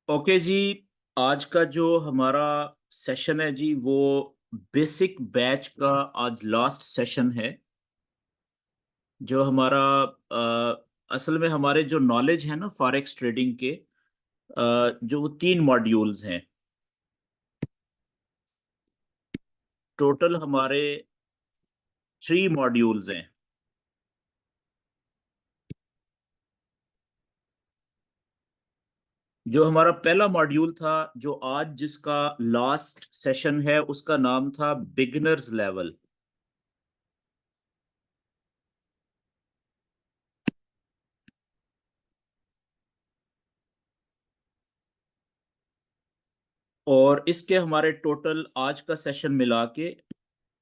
Okay जी। आज का जो हमारा सेशन है जी, वो बेसिक बैच का आज लास्ट सेशन है। जो हमारा असल में हमारे जो नॉलेज है ना फॉरेक्स ट्रेडिंग के, जो वो 3 मॉड्यूल्स हैं। टोटल हमारे 3 मॉड्यूल्स हैं। जो हमारा पहला मॉड्यूल था, जो आज जिसका लास्ट सेशन है, उसका नाम था बिगिनर्स लेवल। और इसके हमारे टोटल आज का सेशन मिला के,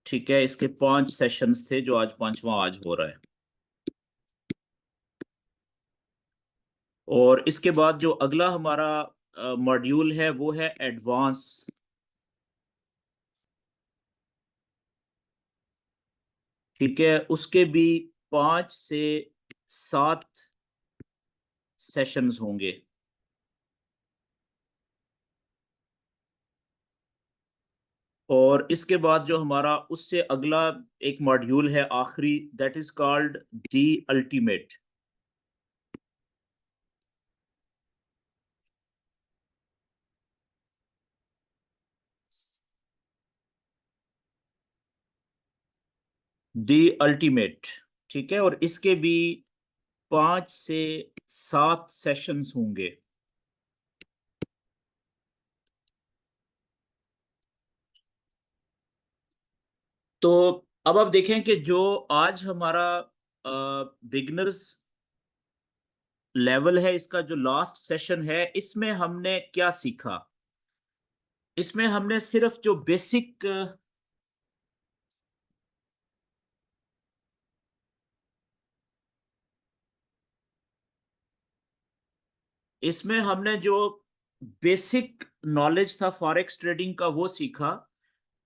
ठीक है, इसके 5 सेशंस थे, जो आज पांचवा आज हो रहा है। और इसके बाद जो अगला हमारा मॉड्यूल है, वो है एडवांस। ठीक है, उसके भी 5 से 7 सेशंस होंगे। और इसके बाद जो हमारा उससे अगला एक मॉड्यूल है आखिरी, that is called the ultimate. The ultimate. ठीक है, और इसके भी 5 से 7 सेशंस होंगे। तो अब आप देखें कि जो आज हमारा बिगनर्स लेवल है, इसका जो लास्ट सेशन है, इसमें हमने क्या सीखा। इसमें हमने सिर्फ जो बेसिक, इसमें हमने जो बेसिक नॉलेज था फॉरेक्स ट्रेडिंग का, वो सीखा।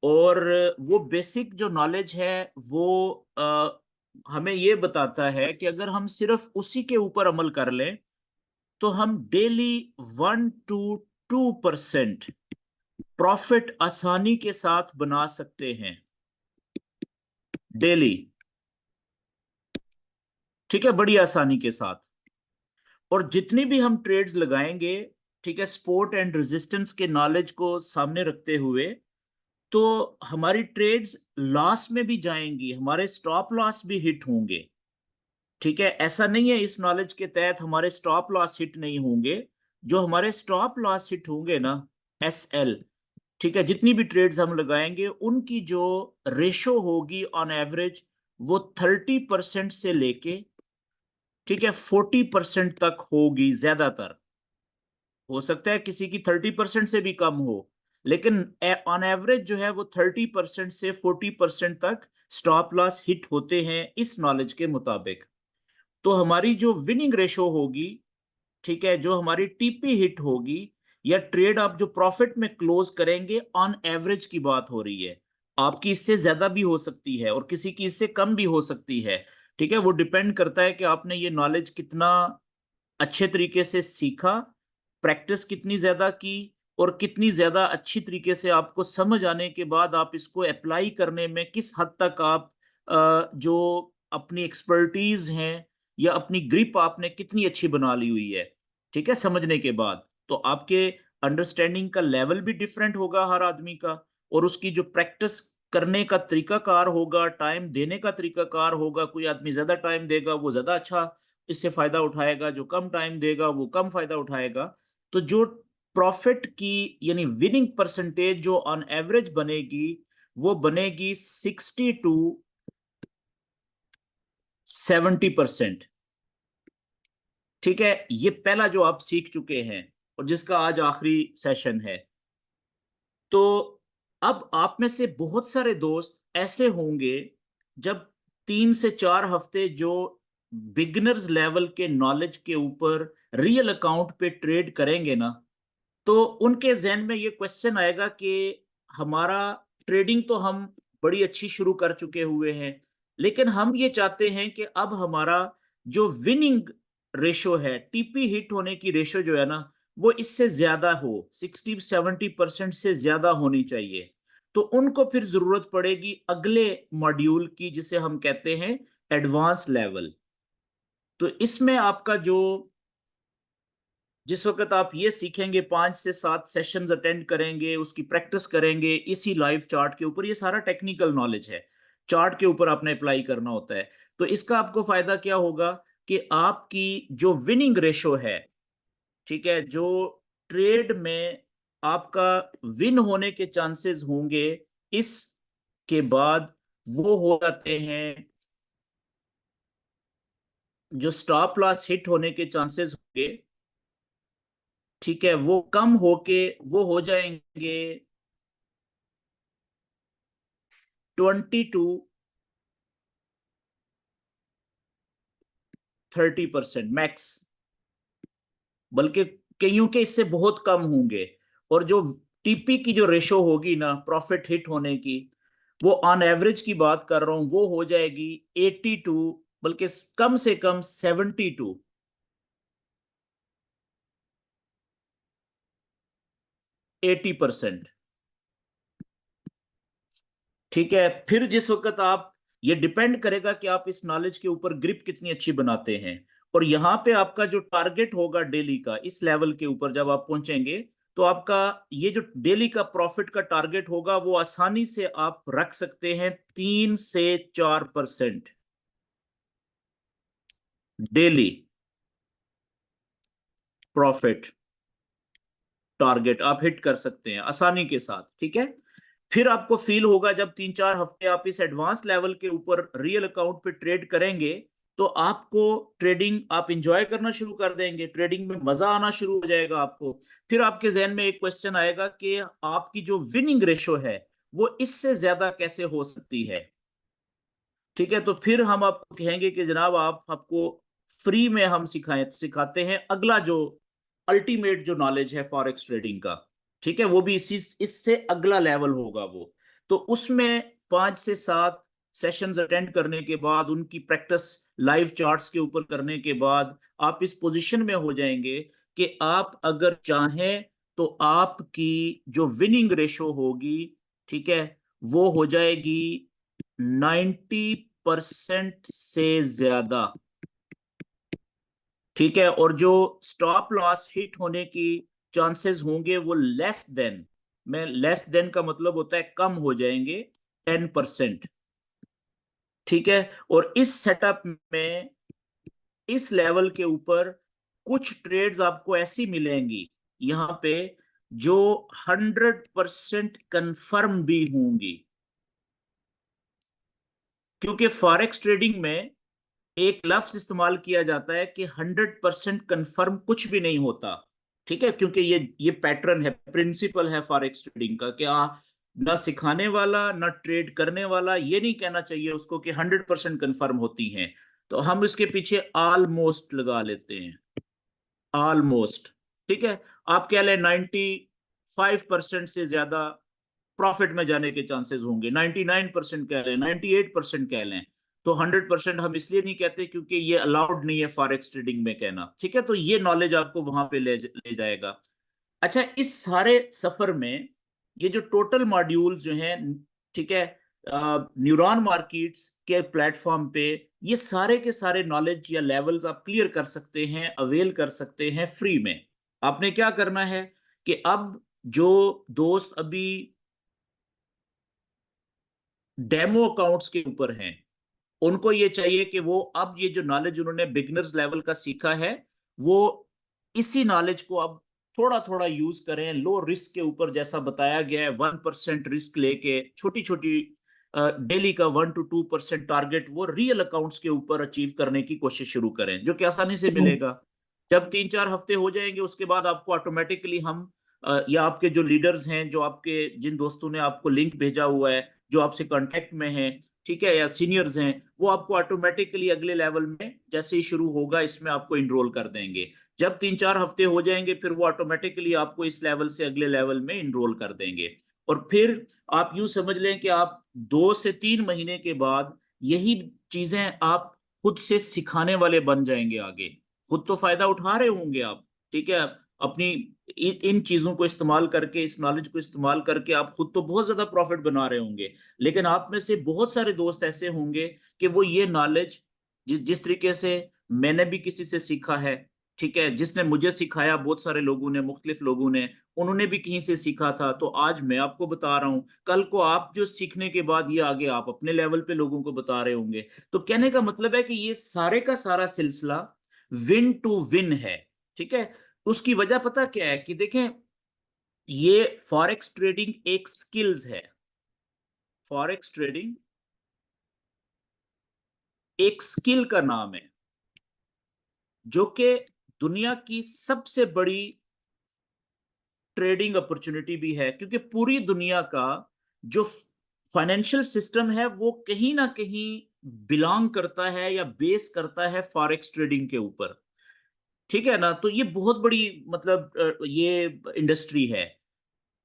और वो बेसिक जो नॉलेज है, वो हमें ये बताता है कि अगर हम सिर्फ उसी के ऊपर अमल कर लें, तो हम डेली 1 to 2% प्रॉफिट आसानी के साथ बना सकते हैं, डेली। ठीक है, बड़ी आसानी के साथ। और जितनी भी हम ट्रेड्स लगाएंगे, ठीक है, सपोर्ट एंड रेजिस्टेंस के नॉलेज को सामने रखते हुए, तो हमारी ट्रेड्स लॉस में भी जाएंगी, हमारे स्टॉप लॉस भी हिट होंगे। ठीक है, ऐसा नहीं है इस नॉलेज के तहत हमारे स्टॉप लॉस हिट नहीं होंगे। जो हमारे स्टॉप लॉस हिट होंगे ना, SL, ठीक है, जितनी भी ट्रेड्स हम लगाएंगे, उनकी जो रेशो होगी ऑन एवरेज, वो 30% से लेके, ठीक है, 40% तक होगी ज्यादातर। हो सकता है किसी की 30% से भी कम हो, लेकिन ऑन एवरेज जो है वो 30% से 40% तक स्टॉप लॉस हिट होते हैं इस नॉलेज के मुताबिक। तो हमारी जो विनिंग रेशो होगी, ठीक है, जो हमारी TP हिट होगी, या ट्रेड आप जो प्रॉफिट में क्लोज करेंगे, ऑन एवरेज की बात हो रही है। आपकी इससे ज्यादा भी हो सकती है और किसी की इससे कम भी हो सकती है। ठीक है, वो डिपेंड करता है कि आपने ये नॉलेज कितना अच्छे तरीके से सीखा, प्रैक्टिस कितनी ज्यादा की, और कितनी ज्यादा अच्छी तरीके से आपको समझ आने के बाद आप इसको अप्लाई करने में किस हद तक आप जो अपनी एक्सपर्टीज हैं, या अपनी ग्रिप आपने कितनी अच्छी बना ली हुई है। ठीक है, समझने के बाद तो आपके अंडरस्टैंडिंग का लेवल भी डिफरेंट होगा हर आदमी का। और उसकी जो प्रैक्टिस करने का तरीकाकार होगा, टाइम देने का तरीकाकार होगा। कोई आदमी ज्यादा टाइम देगा, वो ज्यादा अच्छा इससे फायदा उठाएगा, जो कम टाइम देगा वो कम फायदा उठाएगा। तो जो प्रॉफिट की यानी विनिंग परसेंटेज जो ऑन एवरेज बनेगी, वो बनेगी 60 to 70%। ठीक है, ये पहला जो आप सीख चुके हैं, और जिसका आज आखिरी सेशन है। तो अब आप में से बहुत सारे दोस्त ऐसे होंगे, जब 3 से 4 हफ्ते जो बिगिनर्स लेवल के नॉलेज के ऊपर रियल अकाउंट पे ट्रेड करेंगे ना, तो उनके जहन में ये क्वेश्चन आएगा कि हमारा ट्रेडिंग तो हम बड़ी अच्छी शुरू कर चुके हुए हैं, लेकिन हम ये चाहते हैं कि अब हमारा जो विनिंग रेशो है, टीपी हिट होने की रेशो जो है ना, वो इससे ज्यादा हो, 60-70% से ज्यादा होनी चाहिए। तो उनको फिर जरूरत पड़ेगी अगले मॉड्यूल की, जिसे हम कहते हैं एडवांस लेवल। तो इसमें आपका जो, जिस वक्त आप ये सीखेंगे, 5 से 7 सेशंस अटेंड करेंगे, उसकी प्रैक्टिस करेंगे इसी लाइव चार्ट के ऊपर, ये सारा टेक्निकल नॉलेज है, चार्ट के ऊपर आपने अप्लाई करना होता है। तो इसका आपको फायदा क्या होगा कि आपकी जो विनिंग रेशो है, ठीक है, जो ट्रेड में आपका विन होने के चांसेस होंगे, इसके बाद वो हो जाते हैं, जो स्टॉप लॉस हिट होने के चांसेस होंगे, ठीक है, वो कम होके वो हो जाएंगे 20 to 30% मैक्स, बल्कि कईयों के इससे बहुत कम होंगे। और जो टीपी की जो रेशो होगी ना प्रॉफिट हिट होने की, वो ऑन एवरेज की बात कर रहा हूं, वो हो जाएगी 82, बल्कि कम से कम 70 to 80%। ठीक है, फिर जिस वक्त आप, ये डिपेंड करेगा कि आप इस नॉलेज के ऊपर ग्रिप कितनी अच्छी बनाते हैं। और यहां पे आपका जो टारगेट होगा डेली का, इस लेवल के ऊपर जब आप पहुंचेंगे, तो आपका ये जो डेली का प्रॉफिट का टारगेट होगा, वो आसानी से आप रख सकते हैं 3 से 4% डेली प्रॉफिट टारगेट आप हिट कर सकते हैं आसानी के साथ। ठीक है, फिर आपको फील होगा जब 3-4 हफ्ते आप इस एडवांस लेवल के ऊपर रियल अकाउंट पे ट्रेड करेंगे, तो आपको ट्रेडिंग आप इंजॉय करना शुरू कर देंगे, ट्रेडिंग में मजा आना शुरू हो जाएगा आपको। फिर आपके जहन में एक क्वेश्चन आएगा कि आपकी जो विनिंग रेशो है, वो इससे ज्यादा कैसे हो सकती है। ठीक है, तो फिर हम आपको कहेंगे कि जनाब आप, आपको फ्री में हम सिखाते हैं अगला जो अल्टीमेट जो नॉलेज है फॉरेक्स ट्रेडिंग का। ठीक है, वो भी इसी, इससे अगला लेवल होगा वो। तो उसमें 5 से 7 सेशंस अटेंड करने के बाद, उनकी प्रैक्टिस लाइव चार्ट्स के ऊपर करने के बाद, आप इस पोजीशन में हो जाएंगे कि आप अगर चाहें तो आपकी जो विनिंग रेशो होगी, ठीक है, वो हो जाएगी 90% से ज्यादा। ठीक है, और जो स्टॉप लॉस हिट होने की चांसेस होंगे, वो लेस देन, में लेस देन का मतलब होता है कम हो जाएंगे, 10%। ठीक है, और इस सेटअप में, इस लेवल के ऊपर कुछ ट्रेड्स आपको ऐसी मिलेंगी यहां पे, जो 100% कंफर्म भी होंगी। क्योंकि फॉरेक्स ट्रेडिंग में एक लफ्ज इस्तेमाल किया जाता है कि 100% कंफर्म कुछ भी नहीं होता। ठीक है, क्योंकि ये पैटर्न है, प्रिंसिपल है फॉरेक्स ट्रेडिंग का, कि ना सिखाने वाला ना ट्रेड करने वाला ये नहीं कहना चाहिए उसको कि 100% कंफर्म होती हैं। तो हम इसके पीछे ऑलमोस्ट लगा लेते हैं, ऑलमोस्ट। ठीक है, आप कह लें 95% से ज्यादा प्रॉफिट में जाने के चांसेस होंगे, 99% कह लें, 98% कह लें। तो 100% हम इसलिए नहीं कहते क्योंकि ये अलाउड नहीं है फॉरेक्स ट्रेडिंग में कहना। ठीक है, तो ये नॉलेज आपको वहां पे ले जाएगा। अच्छा, इस सारे सफर में ये जो टोटल मॉड्यूल जो हैं, ठीक है, न्यूरॉन मार्केट्स के प्लेटफॉर्म पे, ये सारे के सारे नॉलेज या लेवल्स आप क्लियर कर सकते हैं, अवेल कर सकते हैं फ्री में। आपने क्या करना है कि अब जो दोस्त अभी डेमो अकाउंट्स के ऊपर हैं, उनको ये चाहिए कि वो अब ये जो नॉलेज उन्होंने बिगनर्स लेवल का सीखा है, वो इसी नॉलेज को अब थोड़ा थोड़ा यूज करें लो रिस्क के ऊपर, जैसा बताया गया है 1% रिस्क लेके, छोटी छोटी डेली का 1 to 2% टारगेट वो रियल अकाउंट्स के ऊपर अचीव करने की कोशिश शुरू करें, जो कि आसानी से मिलेगा। जब 3-4 हफ्ते हो जाएंगे, उसके बाद आपको ऑटोमेटिकली हम, या आपके जो लीडर्स हैं, जो आपके, जिन दोस्तों ने आपको लिंक भेजा हुआ है, जो आपसे कांटेक्ट में हैं, ठीक है, या सीनियर्स हैं, वो आपको ऑटोमेटिकली अगले लेवल में जैसे ही शुरू होगा इसमें आपको इनरोल कर देंगे। जब 3-4 हफ्ते हो जाएंगे, फिर वो ऑटोमेटिकली आपको इस लेवल से अगले लेवल में इनरोल कर देंगे। और फिर आप यूं समझ लें कि आप 2 से 3 महीने के बाद यही चीजें आप खुद से सिखाने वाले बन जाएंगे आगे। खुद तो फायदा उठा रहे होंगे आप, ठीक है, अपनी इन चीजों को इस्तेमाल करके, इस नॉलेज को इस्तेमाल करके आप खुद तो बहुत ज्यादा प्रॉफिट बना रहे होंगे। लेकिन आप में से बहुत सारे दोस्त ऐसे होंगे कि वो ये नॉलेज जिस जिस तरीके से मैंने भी किसी से सीखा है, ठीक है, जिसने मुझे सिखाया, बहुत सारे लोगों ने, मुख्तलिफ लोगों ने, उन्होंने भी कहीं से सीखा था, तो आज मैं आपको बता रहा हूं, कल को आप जो सीखने के बाद ये आगे आप अपने लेवल पे लोगों को बता रहे होंगे। तो कहने का मतलब है कि ये सारे का सारा सिलसिला विन टू विन है, ठीक है। उसकी वजह पता क्या है कि देखें, ये फॉरेक्स ट्रेडिंग एक स्किल्स है। फॉरेक्स ट्रेडिंग एक स्किल का नाम है, जो कि दुनिया की सबसे बड़ी ट्रेडिंग अपॉर्चुनिटी भी है, क्योंकि पूरी दुनिया का जो फाइनेंशियल सिस्टम है वो कहीं ना कहीं बिलोंग करता है या बेस करता है फॉरेक्स ट्रेडिंग के ऊपर, ठीक है ना। तो ये बहुत बड़ी, मतलब ये इंडस्ट्री है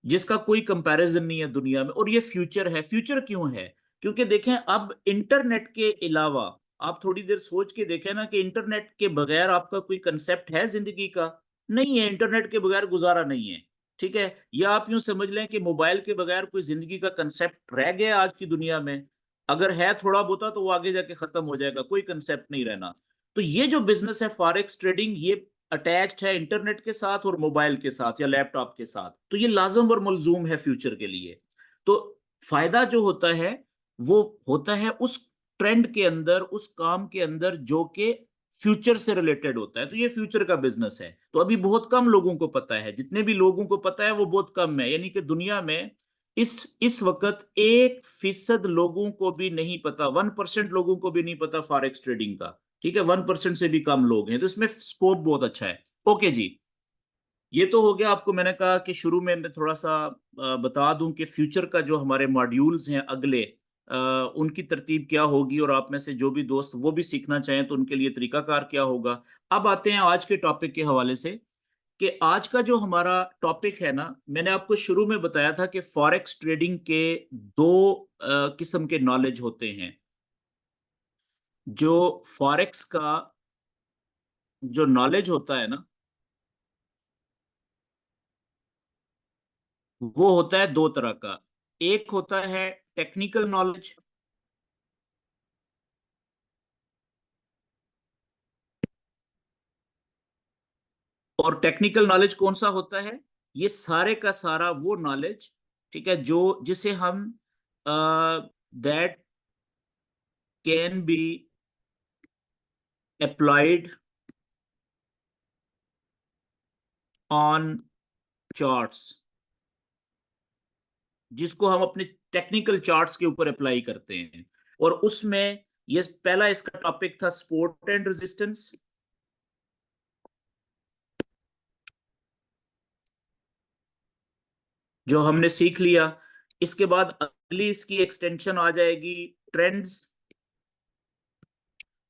जिसका कोई कंपैरिजन नहीं है दुनिया में, और ये फ्यूचर है। फ्यूचर क्यों है? क्योंकि देखें, अब इंटरनेट के अलावा आप थोड़ी देर सोच के देखें ना कि इंटरनेट के बगैर आपका कोई कंसेप्ट है जिंदगी का? नहीं है, इंटरनेट के बगैर गुजारा नहीं है, ठीक है। या आप यूं समझ लें कि मोबाइल के बगैर कोई जिंदगी का कंसेप्ट रह गया आज की दुनिया में? अगर है थोड़ा बहुता तो वो आगे जाके खत्म हो जाएगा, कोई कंसेप्ट नहीं रहना। तो ये जो बिजनेस है फॉरेक्स ट्रेडिंग, ये अटैच्ड है इंटरनेट के साथ और मोबाइल के साथ या लैपटॉप के साथ, तो ये लाजम और मलजूम है फ्यूचर के लिए। तो फायदा जो होता है वो होता है उस ट्रेंड के अंदर, उस काम के अंदर जो कि फ्यूचर से रिलेटेड होता है। तो ये फ्यूचर का बिजनेस है। तो अभी बहुत कम लोगों को पता है, जितने भी लोगों को पता है वो बहुत कम है, यानी कि दुनिया में इस वक्त 1% लोगों को भी नहीं पता, 1% लोगों को भी नहीं पता फॉरेक्स ट्रेडिंग का, ठीक है। 1% से भी कम लोग हैं, तो इसमें स्कोप बहुत अच्छा है। ओके जी, ये तो हो गया। आपको मैंने कहा कि शुरू में मैं थोड़ा सा बता दूं कि फ्यूचर का जो हमारे मॉड्यूल्स हैं अगले, उनकी तरतीब क्या होगी, और आप में से जो भी दोस्त वो भी सीखना चाहें तो उनके लिए तरीकाकार क्या होगा। अब आते हैं आज के टॉपिक के हवाले से, कि आज का जो हमारा टॉपिक है ना, मैंने आपको शुरू में बताया था कि फॉरेक्स ट्रेडिंग के दो किस्म के नॉलेज होते हैं। जो फॉरेक्स का जो नॉलेज होता है ना, वो होता है दो तरह का। एक होता है टेक्निकल नॉलेज, और टेक्निकल नॉलेज कौन सा होता है? ये सारे का सारा वो नॉलेज, ठीक है, जो जिसे हम that can be applied on charts, जिसको हम अपने टेक्निकल चार्ट्स के ऊपर अप्लाई करते हैं। और उसमें ये पहला इसका टॉपिक था सपोर्ट एंड रेजिस्टेंस, जो हमने सीख लिया। इसके बाद अगली इसकी एक्सटेंशन आ जाएगी ट्रेंड्स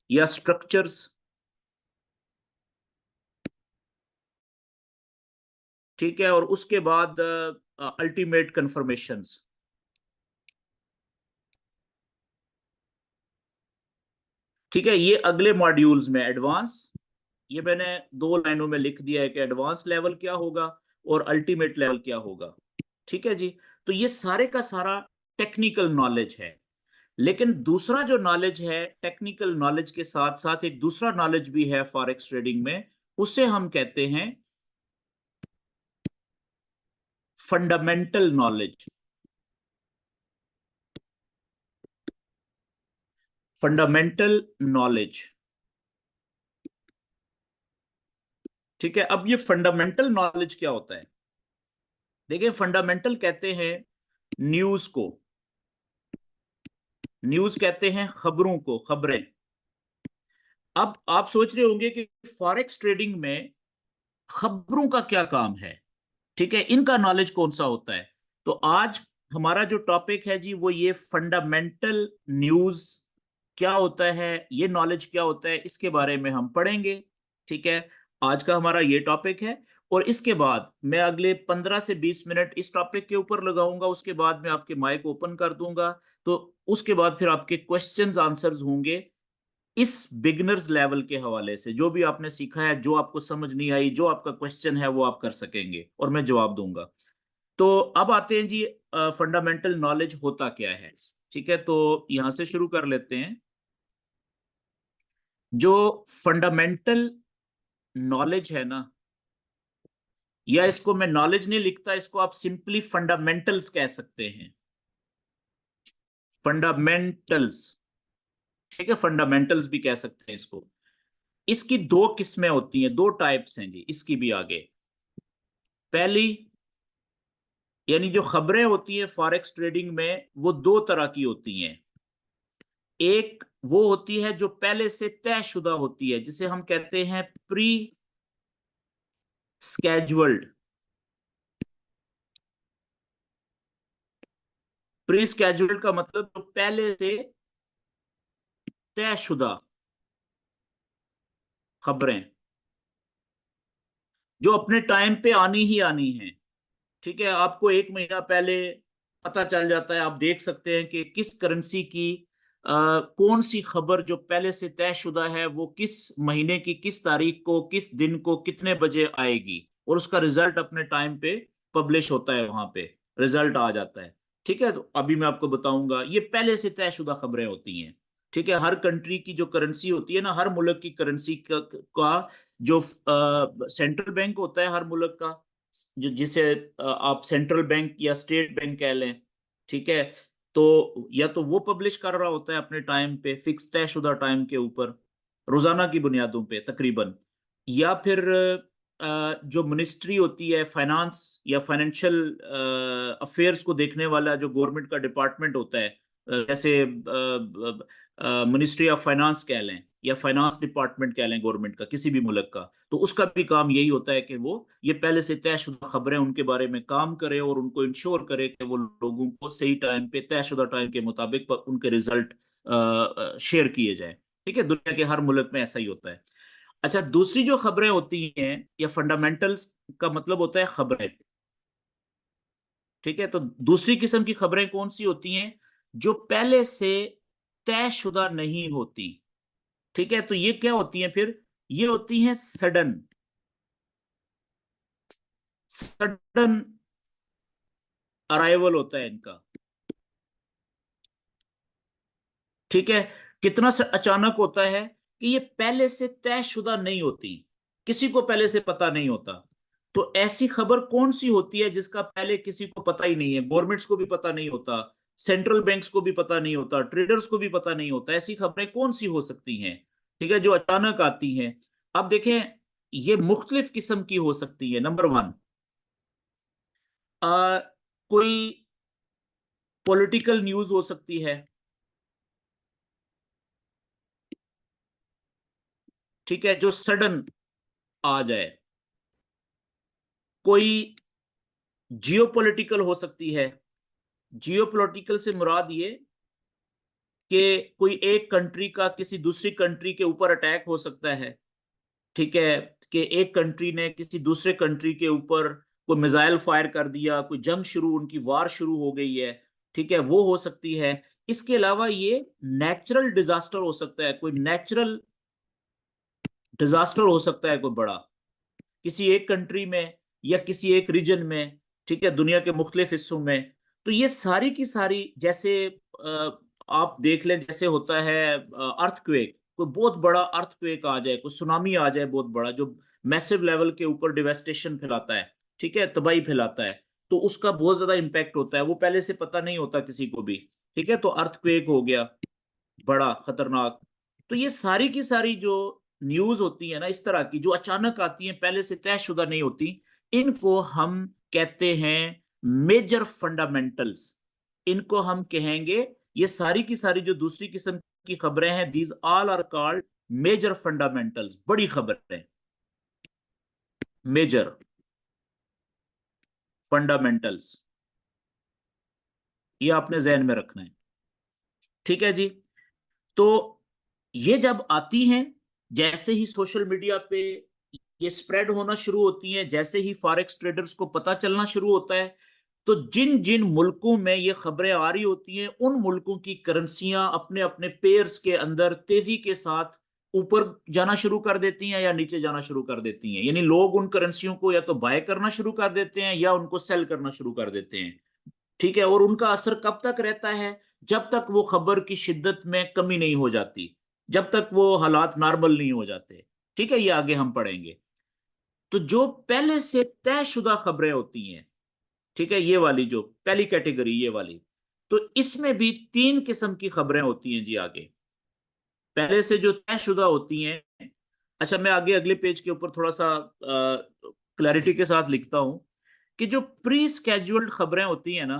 या स्ट्रक्चर्स, ठीक है। और उसके बाद अल्टीमेट कंफर्मेशंस, ठीक है। ये अगले मॉड्यूल्स में एडवांस, ये मैंने दो लाइनों में लिख दिया है कि एडवांस लेवल क्या होगा और अल्टीमेट लेवल क्या होगा, ठीक है जी। तो ये सारे का सारा टेक्निकल नॉलेज है। लेकिन दूसरा जो नॉलेज है, टेक्निकल नॉलेज के साथ साथ एक दूसरा नॉलेज भी है फॉरेक्स ट्रेडिंग में, उसे हम कहते हैं फंडामेंटल नॉलेज। फंडामेंटल नॉलेज, ठीक है। अब ये फंडामेंटल नॉलेज क्या होता है? देखिए, फंडामेंटल कहते हैं न्यूज को, न्यूज कहते हैं खबरों को, खबरें। अब आप सोच रहे होंगे कि फॉरेक्स ट्रेडिंग में खबरों का क्या काम है, ठीक है, इनका नॉलेज कौन सा होता है? तो आज हमारा जो टॉपिक है जी, वो ये फंडामेंटल न्यूज क्या होता है, ये नॉलेज क्या होता है, इसके बारे में हम पढ़ेंगे, ठीक है। आज का हमारा ये टॉपिक है। और इसके बाद मैं अगले 15 से 20 मिनट इस टॉपिक के ऊपर लगाऊंगा, उसके बाद मैं आपके माइक ओपन कर दूंगा। तो उसके बाद फिर आपके क्वेश्चंस आंसर्स होंगे इस बिगिनर्स लेवल के हवाले से जो भी आपने सीखा है, जो आपको समझ नहीं आई, जो आपका क्वेश्चन है, वो आप कर सकेंगे और मैं जवाब दूंगा। तो अब आते हैं जी, फंडामेंटल नॉलेज होता क्या है। ठीक है, तो यहां से शुरू कर लेते हैं। जो फंडामेंटल नॉलेज है ना, या इसको मैं नॉलेज नहीं लिखता, इसको आप सिंपली फंडामेंटल्स कह सकते हैं। फंडामेंटल्स, ठीक है, फंडामेंटल्स भी कह सकते हैं इसको। इसकी दो किस्में होती हैं, दो टाइप्स हैं जी इसकी भी आगे। पहली, यानी जो खबरें होती हैं फॉरेक्स ट्रेडिंग में, वो दो तरह की होती हैं। एक वो होती है जो पहले से तयशुदा होती है, जिसे हम कहते हैं प्री स्केजुअल्ड। प्री स्केजुअल्ड का मतलब जो पहले से तयशुदा खबरें, जो अपने टाइम पे आनी ही आनी है। ठीक है, आपको एक महीना पहले पता चल जाता है, आप देख सकते हैं कि किस करेंसी की कौन सी खबर जो पहले से तयशुदा है, वो किस महीने की किस तारीख को किस दिन को कितने बजे आएगी, और उसका रिजल्ट अपने टाइम पे पब्लिश होता है, वहां पे रिजल्ट आ जाता है। ठीक है, तो अभी मैं आपको बताऊंगा, ये पहले से तयशुदा खबरें होती हैं। ठीक है, हर कंट्री की जो करेंसी होती है ना, हर मुल्क की करेंसी का जो सेंट्रल बैंक होता है हर मुल्क का, जो जिसे आप सेंट्रल बैंक या स्टेट बैंक कह लें। ठीक है, तो या तो वो पब्लिश कर रहा होता है अपने टाइम पे, फिक्स तयशुदा टाइम के ऊपर, रोजाना की बुनियादों पे तकरीबन, या फिर जो मिनिस्ट्री होती है फाइनेंस या फाइनेंशियल अफेयर्स को देखने वाला जो गवर्नमेंट का डिपार्टमेंट होता है, जैसे मिनिस्ट्री ऑफ फाइनेंस कह लें या फाइनेंस डिपार्टमेंट कह लें गवर्नमेंट का किसी भी मुल्क का, तो उसका भी काम यही होता है कि वो ये पहले से तयशुदा खबरें उनके बारे में काम करे और उनको इंश्योर करे कि वो लोगों को सही टाइम पे तयशुदा टाइम के मुताबिक उनके रिजल्ट शेयर किए जाए। ठीक है, दुनिया के हर मुल्क में ऐसा ही होता है। अच्छा, दूसरी जो खबरें होती हैं या फंडामेंटल्स का मतलब होता है खबरें। ठीक है, तो दूसरी किस्म की खबरें कौन सी होती हैं, जो पहले से तयशुदा नहीं होती। ठीक है, तो ये क्या होती हैं फिर, ये होती हैं सडन, सडन अराइवल होता है इनका। ठीक है, कितना अचानक होता है कि ये पहले से तयशुदा नहीं होती, किसी को पहले से पता नहीं होता। तो ऐसी खबर कौन सी होती है जिसका पहले किसी को पता ही नहीं है, गवर्नमेंट्स को भी पता नहीं होता, सेंट्रल बैंक्स को भी पता नहीं होता, ट्रेडर्स को भी पता नहीं होता, ऐसी खबरें कौन सी हो सकती हैं। ठीक है, जो अचानक आती हैं। अब देखें, ये मुख्तलिफ किस्म की हो सकती है। नंबर वन, कोई पॉलिटिकल न्यूज हो सकती है। ठीक है, जो सडन आ जाए। कोई जियोपॉलिटिकल हो सकती है। जियोपॉलिटिकल से मुराद ये कि कोई एक कंट्री का किसी दूसरी कंट्री के ऊपर अटैक हो सकता है। ठीक है, कि एक कंट्री ने किसी दूसरे कंट्री के ऊपर कोई मिसाइल फायर कर दिया, कोई जंग शुरू, उनकी वार शुरू हो गई है। ठीक है, वो हो सकती है। इसके अलावा ये नेचुरल डिजास्टर हो सकता है, कोई नेचुरल डिजास्टर हो सकता है कोई बड़ा, किसी एक कंट्री में या किसी एक रीजन में। ठीक है, दुनिया के मुख्तलिफ हिस्सों में। तो ये सारी की सारी, जैसे आप देख लें, जैसे होता है अर्थक्वेक, कोई बहुत बड़ा अर्थक्वेक आ जाए, कोई सुनामी आ जाए बहुत बड़ा, जो मैसिव लेवल के ऊपर डिवेस्टेशन फैलाता है। ठीक है, तबाही फैलाता है, तो उसका बहुत ज्यादा इंपैक्ट होता है, वो पहले से पता नहीं होता किसी को भी। ठीक है, तो अर्थक्वेक हो गया बड़ा खतरनाक। तो ये सारी की सारी जो न्यूज होती है ना इस तरह की, जो अचानक आती है, पहले से तयशुदा नहीं होती, इनको हम कहते हैं मेजर फंडामेंटल्स। इनको हम कहेंगे, ये सारी की सारी जो दूसरी किस्म की खबरें हैं, these all are called major fundamentals, बड़ी खबरें, मेजर फंडामेंटल्स। ये आपने जहन में रखना है। ठीक है जी, तो ये जब आती हैं, जैसे ही सोशल मीडिया पे ये स्प्रेड होना शुरू होती है, जैसे ही फॉरेक्स ट्रेडर्स को पता चलना शुरू होता है, तो जिन जिन मुल्कों में ये खबरें आ रही होती हैं उन मुल्कों की करेंसियां अपने अपने पेयर्स के अंदर तेजी के साथ ऊपर जाना शुरू कर देती हैं या नीचे जाना शुरू कर देती हैं। यानी लोग उन करेंसियों को या तो बाय करना शुरू कर देते हैं या उनको सेल करना शुरू कर देते हैं। ठीक है, और उनका असर कब तक रहता है? जब तक वो खबर की शिद्दत में कमी नहीं हो जाती, जब तक वो हालात नॉर्मल नहीं हो जाते। ठीक है, ये आगे हम पढ़ेंगे। तो जो पहले से तयशुदा खबरें होती हैं, ठीक है, ये वाली जो पहली कैटेगरी ये वाली, तो इसमें भी तीन किस्म की खबरें होती हैं जी आगे, पहले से जो तयशुदा होती हैं। अच्छा, मैं आगे अगले पेज के ऊपर थोड़ा सा क्लैरिटी के साथ लिखता हूं कि जो प्री स्केड्यूल्ड खबरें होती हैं ना,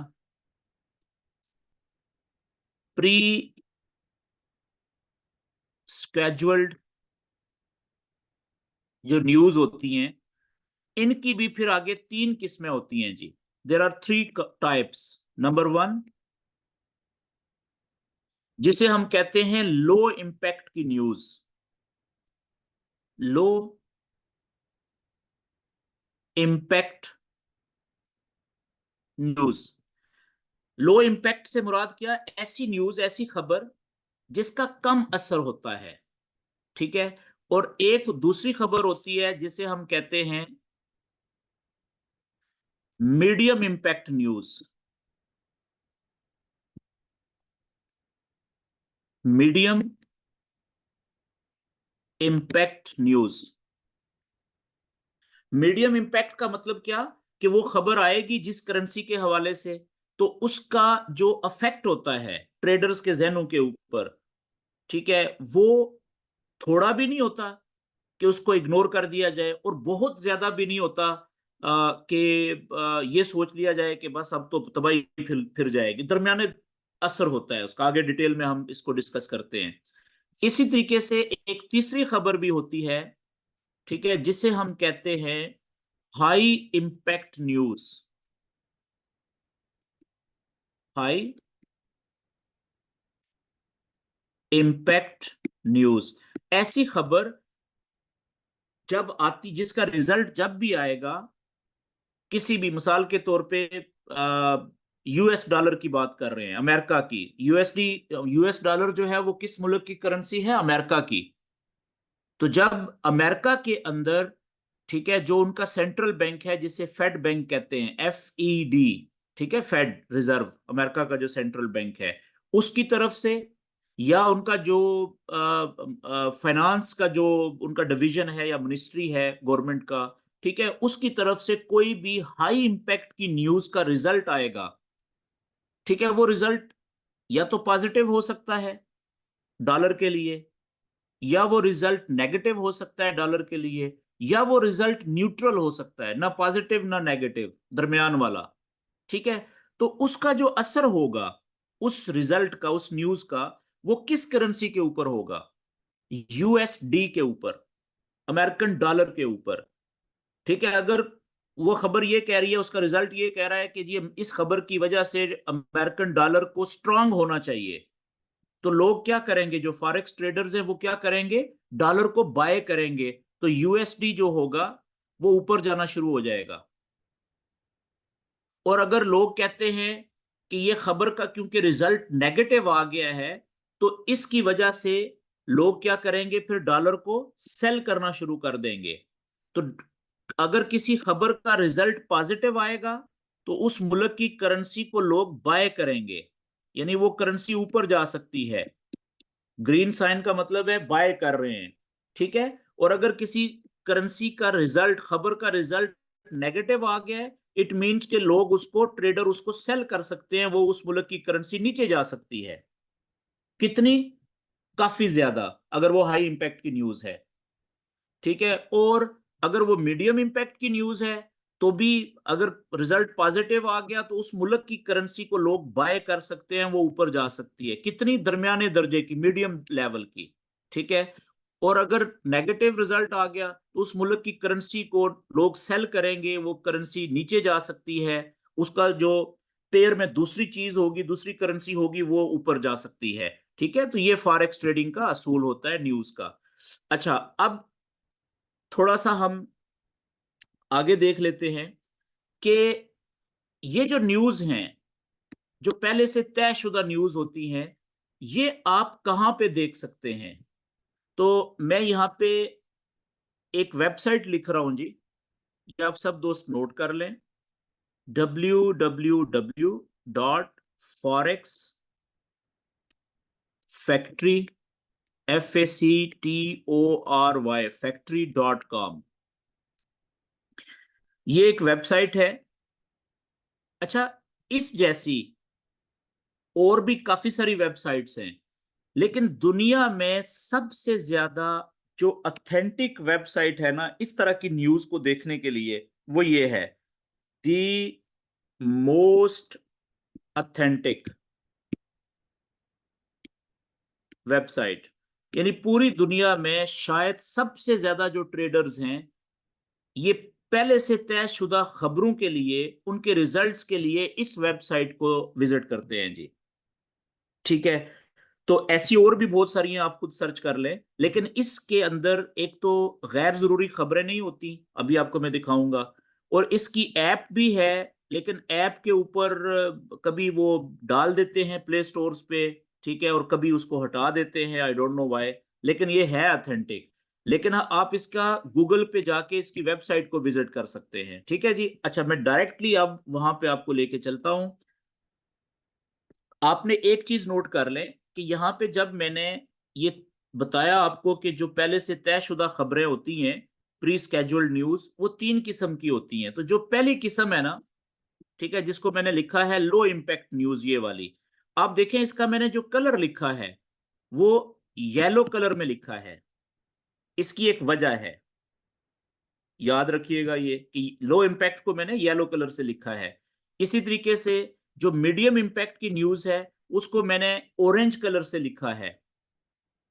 प्री स्केड्यूल्ड जो न्यूज होती हैं, इनकी भी फिर आगे तीन किस्में होती हैं जी। There are three types. Number one, जिसे हम कहते हैं लो इंपैक्ट की news. Low impact news. Low impact से मुराद क्या? ऐसी न्यूज, ऐसी खबर जिसका कम असर होता है। ठीक है, और एक दूसरी खबर होती है जिसे हम कहते हैं medium impact news. Medium impact news. Medium impact का मतलब क्या? कि वो खबर आएगी जिस करेंसी के हवाले से, तो उसका जो अफेक्ट होता है ट्रेडर्स के जहनों के ऊपर, ठीक है, वो थोड़ा भी नहीं होता कि उसको इग्नोर कर दिया जाए, और बहुत ज्यादा भी नहीं होता कि ये सोच लिया जाए कि बस अब तो तबाही फिर जाएगी। दरमियाने असर होता है उसका। आगे डिटेल में हम इसको डिस्कस करते हैं। इसी तरीके से एक तीसरी खबर भी होती है, ठीक है, जिसे हम कहते हैं high impact news. High impact news, ऐसी खबर जब आती, जिसका रिजल्ट जब भी आएगा, किसी भी, मिसाल के तौर पे यूएस डॉलर की बात कर रहे हैं, अमेरिका की यूएसडी, यूएस डॉलर जो है वो किस मुल्क की करेंसी है? अमेरिका की। तो जब अमेरिका के अंदर, ठीक है, जो उनका सेंट्रल बैंक है जिसे फेड बैंक कहते हैं, FED, ठीक है, फेड रिजर्व, अमेरिका का जो सेंट्रल बैंक है, उसकी तरफ से, या उनका जो फाइनेंस का जो उनका डिवीजन है या मिनिस्ट्री है गवर्नमेंट का, ठीक है, उसकी तरफ से कोई भी हाई इंपैक्ट की न्यूज का रिजल्ट आएगा, ठीक है, वो रिजल्ट या तो पॉजिटिव हो सकता है डॉलर के लिए, या वो रिजल्ट नेगेटिव हो सकता है डॉलर के लिए, या वो रिजल्ट न्यूट्रल हो सकता है, ना पॉजिटिव ना नेगेटिव, दरमियान वाला। ठीक है, तो उसका जो असर होगा उस रिजल्ट का, उस न्यूज का, वो किस करेंसी के ऊपर होगा? USD के ऊपर, अमेरिकन डॉलर के ऊपर। ठीक है, अगर वो खबर ये कह रही है, उसका रिजल्ट ये कह रहा है कि जी इस खबर की वजह से अमेरिकन डॉलर को स्ट्रांग होना चाहिए, तो लोग क्या करेंगे? जो फॉरेक्स ट्रेडर्स हैं वो क्या करेंगे? डॉलर को बाय करेंगे, तो USD जो होगा वो ऊपर जाना शुरू हो जाएगा। और अगर लोग कहते हैं कि ये खबर का क्योंकि रिजल्ट नेगेटिव आ गया है, तो इसकी वजह से लोग क्या करेंगे? फिर डॉलर को सेल करना शुरू कर देंगे। तो अगर किसी खबर का रिजल्ट पॉजिटिव आएगा, तो उस मुल्क की करेंसी को लोग बाय करेंगे, यानी वो करेंसी ऊपर जा सकती है। ग्रीन साइन का मतलब है बाय कर रहे हैं। ठीक है, और अगर किसी करेंसी का रिजल्ट, खबर का रिजल्ट नेगेटिव आ गया है, इट मींस के लोग उसको, ट्रेडर उसको सेल कर सकते हैं, वो उस मुल्क की करेंसी नीचे जा सकती है। कितनी? काफी ज्यादा, अगर वो हाई इंपैक्ट की न्यूज है। ठीक है, और अगर वो मीडियम इंपैक्ट की न्यूज है, तो भी अगर रिजल्ट पॉजिटिव आ गया, तो उस मुल्क की करेंसी को लोग बाय कर सकते हैं, वो ऊपर जा सकती है। कितनी? दरमियाने दर्जे की, मीडियम लेवल की। ठीक है, और अगर नेगेटिव रिजल्ट आ गया, तो उस मुल्क की करेंसी को लोग सेल करेंगे, वो करेंसी नीचे जा सकती है। उसका जो पेयर में दूसरी चीज होगी, दूसरी करेंसी होगी, वो ऊपर जा सकती है। ठीक है, तो ये फॉरेक्स ट्रेडिंग का असूल होता है न्यूज का। अच्छा, अब थोड़ा सा हम आगे देख लेते हैं कि ये जो न्यूज हैं, जो पहले से तयशुदा न्यूज होती हैं, ये आप कहां पे देख सकते हैं? तो मैं यहाँ पे एक वेबसाइट लिख रहा हूं जी, ये आप सब दोस्त नोट कर लें। www.forexfactory, FACTORY factory.com, ये एक वेबसाइट है। अच्छा, इस जैसी और भी काफी सारी वेबसाइट्स हैं, लेकिन दुनिया में सबसे ज्यादा जो ऑथेंटिक वेबसाइट है ना इस तरह की न्यूज को देखने के लिए, वो ये है, दी मोस्ट ऑथेंटिक वेबसाइट। यानी पूरी दुनिया में शायद सबसे ज्यादा जो ट्रेडर्स हैं, ये पहले से तयशुदा खबरों के लिए, उनके रिजल्ट्स के लिए इस वेबसाइट को विजिट करते हैं जी। ठीक है, तो ऐसी और भी बहुत सारी हैं, आप खुद सर्च कर लें। लेकिन इसके अंदर एक तो गैर जरूरी खबरें नहीं होती, अभी आपको मैं दिखाऊंगा, और इसकी ऐप भी है, लेकिन ऐप के ऊपर कभी वो डाल देते हैं प्ले स्टोर्स पे, ठीक है, और कभी उसको हटा देते हैं, आई डोंट नो व्हाई। लेकिन ये है ऑथेंटिक। लेकिन हाँ, आप इसका गूगल पे जाके इसकी वेबसाइट को विजिट कर सकते हैं। ठीक है जी। अच्छा, मैं डायरेक्टली अब वहां पे आपको लेके चलता हूं। आपने एक चीज नोट कर लें कि यहाँ पे जब मैंने ये बताया आपको कि जो पहले से तयशुदा खबरें होती हैं, प्री स्केड्यूल्ड न्यूज, वो तीन किस्म की होती हैं। तो जो पहली किस्म है ना, ठीक है, जिसको मैंने लिखा है लो इम्पैक्ट न्यूज, ये वाली, आप देखें इसका मैंने जो कलर लिखा है वो येलो कलर में लिखा है। इसकी एक वजह है, याद रखिएगा ये, कि लो इम्पैक्ट को मैंने येलो कलर से लिखा है। इसी तरीके से जो मीडियम इम्पैक्ट की न्यूज है उसको मैंने ऑरेंज कलर से लिखा है।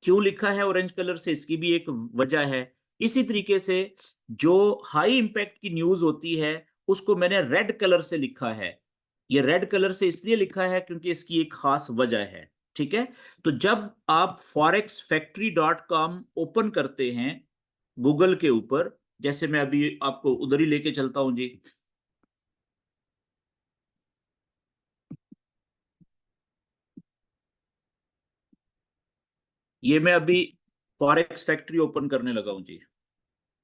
क्यों लिखा है ऑरेंज कलर से, इसकी भी एक वजह है। इसी तरीके से जो हाई इंपैक्ट की न्यूज होती है उसको मैंने रेड कलर से लिखा है। ये रेड कलर से इसलिए लिखा है क्योंकि इसकी एक खास वजह है। ठीक है, तो जब आप forexfactory.com ओपन करते हैं गूगल के ऊपर, जैसे मैं अभी आपको उधर ही लेके चलता हूं जी, ये मैं अभी फॉरेक्स फैक्ट्री ओपन करने लगा हूं जी,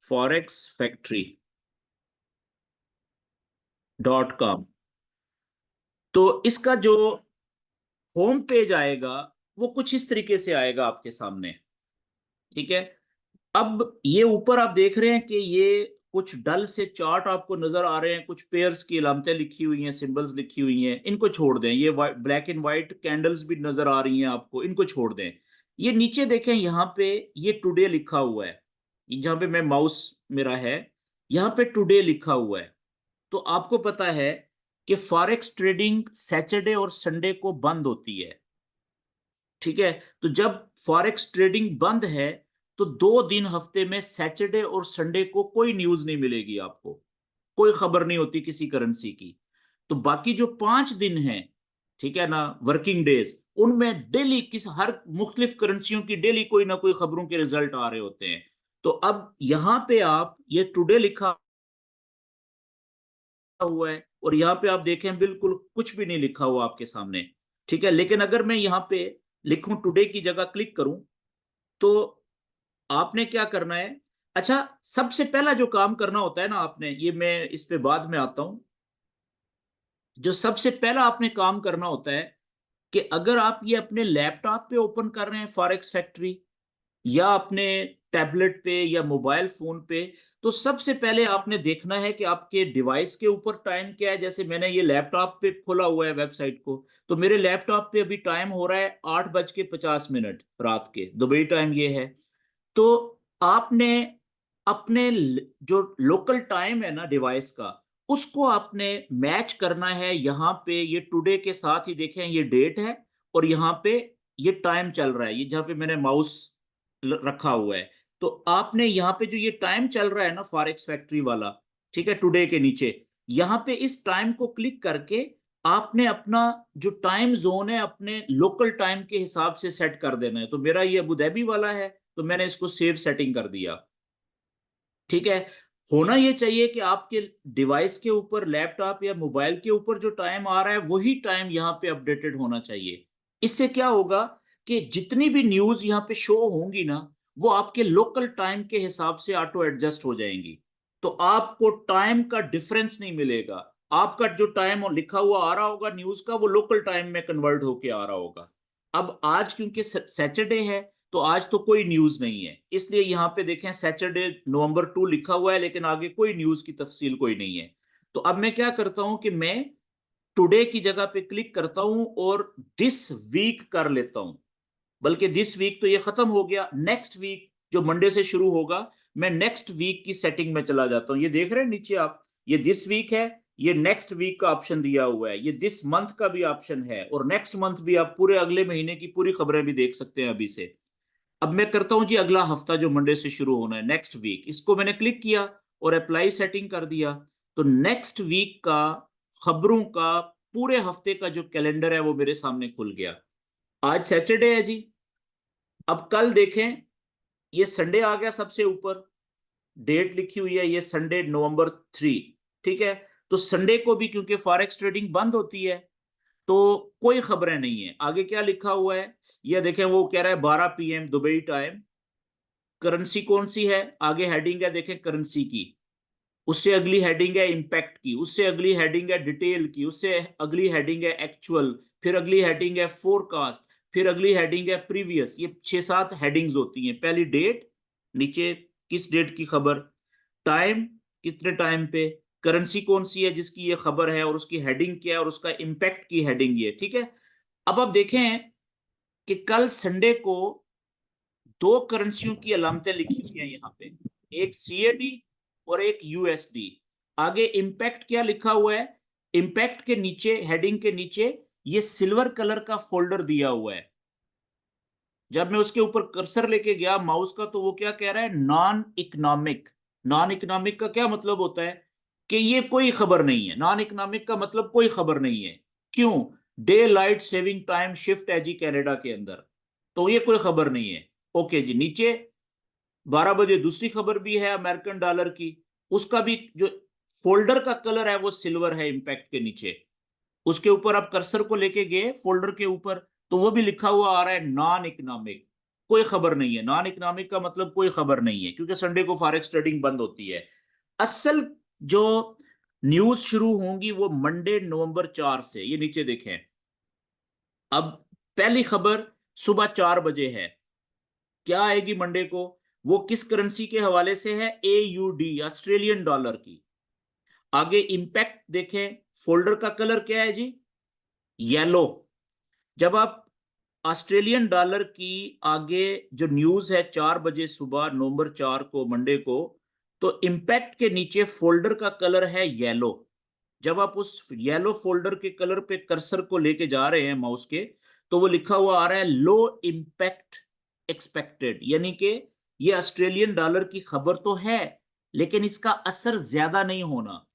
forexfactory.com। तो इसका जो होम पेज आएगा वो कुछ इस तरीके से आएगा आपके सामने। ठीक है, अब ये ऊपर आप देख रहे हैं कि ये कुछ डल से चार्ट आपको नजर आ रहे हैं, कुछ पेयर्स की अलामतें लिखी हुई हैं, सिंबल्स लिखी हुई हैं, इनको छोड़ दें। ये ब्लैक एंड व्हाइट कैंडल्स भी नजर आ रही हैं आपको, इनको छोड़ दें। ये नीचे देखें, यहाँ पे ये टुडे लिखा हुआ है, जहां पे मैं माउस मेरा है, यहाँ पे टुडे लिखा हुआ है। तो आपको पता है कि फॉरेक्स ट्रेडिंग सैटरडे और संडे को बंद होती है। ठीक है, तो जब फॉरेक्स ट्रेडिंग बंद है तो 2 दिन हफ्ते में सैटरडे और संडे को कोई न्यूज नहीं मिलेगी आपको, कोई खबर नहीं होती किसी करेंसी की। तो बाकी जो 5 दिन हैं, ठीक है ना, वर्किंग डेज, उनमें डेली किस हर मुख्तलिफ करेंसियों की डेली कोई ना कोई खबरों के रिजल्ट आ रहे होते हैं। तो अब यहां पे आप ये टुडे लिखा हुआ है और यहाँ पे आप देखें बिल्कुल कुछ भी नहीं लिखा हुआ आपके सामने। ठीक है, लेकिन अगर मैं यहाँ पे लिखूं टुडे की जगह क्लिक करूं, तो आपने क्या करना है? अच्छा, सबसे पहला जो काम करना होता है ना आपने, ये मैं इस पे बाद में आता हूं, जो सबसे पहला आपने काम करना होता है कि अगर आप ये अपने लैपटॉप पे ओपन कर रहे हैं फॉरेक्स फैक्ट्री, या अपने टैबलेट पे या मोबाइल फोन पे, तो सबसे पहले आपने देखना है कि आपके डिवाइस के ऊपर टाइम क्या है। जैसे मैंने ये लैपटॉप पे खोला हुआ है वेबसाइट को, तो मेरे लैपटॉप पे अभी टाइम हो रहा है 8:50 रात के, दुबई टाइम ये है। तो आपने अपने जो लोकल टाइम है ना डिवाइस का, उसको आपने मैच करना है यहाँ पे। ये टुडे के साथ ही देखें, ये डेट है और यहाँ पे ये टाइम चल रहा है, ये जहाँ पे मैंने माउस रखा हुआ है। तो आपने यहाँ पे जो ये टाइम चल रहा है ना फॉरेक्स फैक्ट्री वाला, ठीक है, टुडे के नीचे, यहाँ पे इस टाइम को क्लिक करके आपने अपना जो टाइम जोन है अपने लोकल टाइम के हिसाब से सेट कर देना है। तो मेरा ये अबू धाबी वाला है, तो मैंने इसको सेव सेटिंग कर दिया। ठीक है, होना ये चाहिए कि आपके डिवाइस के ऊपर, लैपटॉप या मोबाइल के ऊपर जो टाइम आ रहा है वही टाइम यहाँ पे अपडेटेड होना चाहिए। इससे क्या होगा कि जितनी भी न्यूज यहाँ पे शो होंगी ना, वो आपके लोकल टाइम के हिसाब से ऑटो एडजस्ट हो जाएंगी। तो आपको टाइम का डिफरेंस नहीं मिलेगा। आपका जो टाइम लिखा हुआ आ रहा होगा न्यूज का, वो लोकल टाइम में कन्वर्ट होके आ रहा होगा। अब आज क्योंकि सैटरडे है, तो आज तो कोई न्यूज नहीं है, इसलिए यहाँ पे देखें सैटरडे नवंबर 2 लिखा हुआ है, लेकिन आगे कोई न्यूज की तफसील कोई नहीं है। तो अब मैं क्या करता हूं कि मैं टुडे की जगह पे क्लिक करता हूं और दिस वीक कर लेता हूं। बल्कि दिस वीक तो ये खत्म हो गया, नेक्स्ट वीक जो मंडे से शुरू होगा, मैं नेक्स्ट वीक की सेटिंग में चला जाता हूं। ये देख रहे हैं नीचे आप, ये दिस वीक है, ये नेक्स्ट वीक का ऑप्शन दिया हुआ है, ये दिस मंथ का भी ऑप्शन है, और नेक्स्ट मंथ भी आप पूरे अगले महीने की पूरी खबरें भी देख सकते हैं अभी से। अब मैं करता हूं जी अगला हफ्ता जो मंडे से शुरू होना है, नेक्स्ट वीक, इसको मैंने क्लिक किया और अप्लाई सेटिंग कर दिया। तो नेक्स्ट वीक का खबरों का पूरे हफ्ते का जो कैलेंडर है वो मेरे सामने खुल गया। आज सैटरडे है जी। अब कल देखें, ये संडे आ गया सबसे ऊपर, डेट लिखी हुई है ये संडे नवंबर 3। ठीक है, तो संडे को भी क्योंकि फॉरेक्स ट्रेडिंग बंद होती है, तो कोई खबरें नहीं है। आगे क्या लिखा हुआ है ये देखें, वो कह रहा है 12 PM दुबई टाइम। करेंसी कौन सी है, आगे हेडिंग है देखें करेंसी की, उससे अगली हेडिंग है इंपैक्ट की, उससे अगली हेडिंग है डिटेल की, उससे अगली हेडिंग है एक्चुअल, फिर अगली हेडिंग है फोरकास्ट, फिर अगली हेडिंग है प्रीवियस। ये 6-7 हेडिंग्स होती हैं। पहली डेट, नीचे किस डेट की खबर, टाइम कितने टाइम पे, करेंसी कौन सी है जिसकी ये खबर है, और उसकी हेडिंग क्या है, और उसका इंपैक्ट की हेडिंग ये। ठीक है, अब आप देखें कि कल संडे को दो करेंसियों की अलामतें लिखी हुई हैं यहाँ पे, एक सीएडी और एक यूएसडी। आगे इंपैक्ट क्या लिखा हुआ है, इंपैक्ट के नीचे, हेडिंग के नीचे, ये सिल्वर कलर का फोल्डर दिया हुआ है। जब मैं उसके ऊपर कर्सर लेके गया माउस का, तो वो क्या कह रहा है, नॉन इकोनॉमिक। नॉन इकोनॉमिक का क्या मतलब होता है कि ये कोई खबर नहीं है। नॉन इकोनॉमिक का मतलब कोई खबर नहीं है। क्यों, day light saving time shift है जी कनाडा के अंदर, तो ये कोई खबर नहीं है। ओके जी, नीचे 12 बजे दूसरी खबर भी है अमेरिकन डॉलर की, उसका भी जो फोल्डर का कलर है वो सिल्वर है इंपैक्ट के नीचे। उसके ऊपर आप कर्सर को लेके गए फोल्डर के ऊपर, तो वो भी लिखा हुआ आ रहा है नॉन इकोनॉमिक, कोई खबर नहीं है। नॉन इकोनॉमिक का मतलब कोई खबर नहीं है, क्योंकि संडे को फॉरेक्स ट्रेडिंग बंद होती है। असल जो न्यूज शुरू होंगी वो मंडे नवंबर 4 से, ये नीचे देखें। अब पहली खबर सुबह 4 बजे है, क्या आएगी मंडे को, वो किस करेंसी के हवाले से है, AUD ऑस्ट्रेलियन डॉलर की। आगे इंपैक्ट देखें, फोल्डर का कलर क्या है जी, येलो। जब आप ऑस्ट्रेलियन डॉलर की आगे जो न्यूज है 4 बजे सुबह नवंबर 4 को मंडे को, तो इंपैक्ट के नीचे फोल्डर का कलर है येलो। जब आप उस येलो फोल्डर के कलर पे कर्सर को लेके जा रहे हैं माउस के, तो वो लिखा हुआ आ रहा है लो इंपैक्ट एक्सपेक्टेड, यानी कि ये ऑस्ट्रेलियन डॉलर की खबर तो है, लेकिन इसका असर ज्यादा नहीं होना।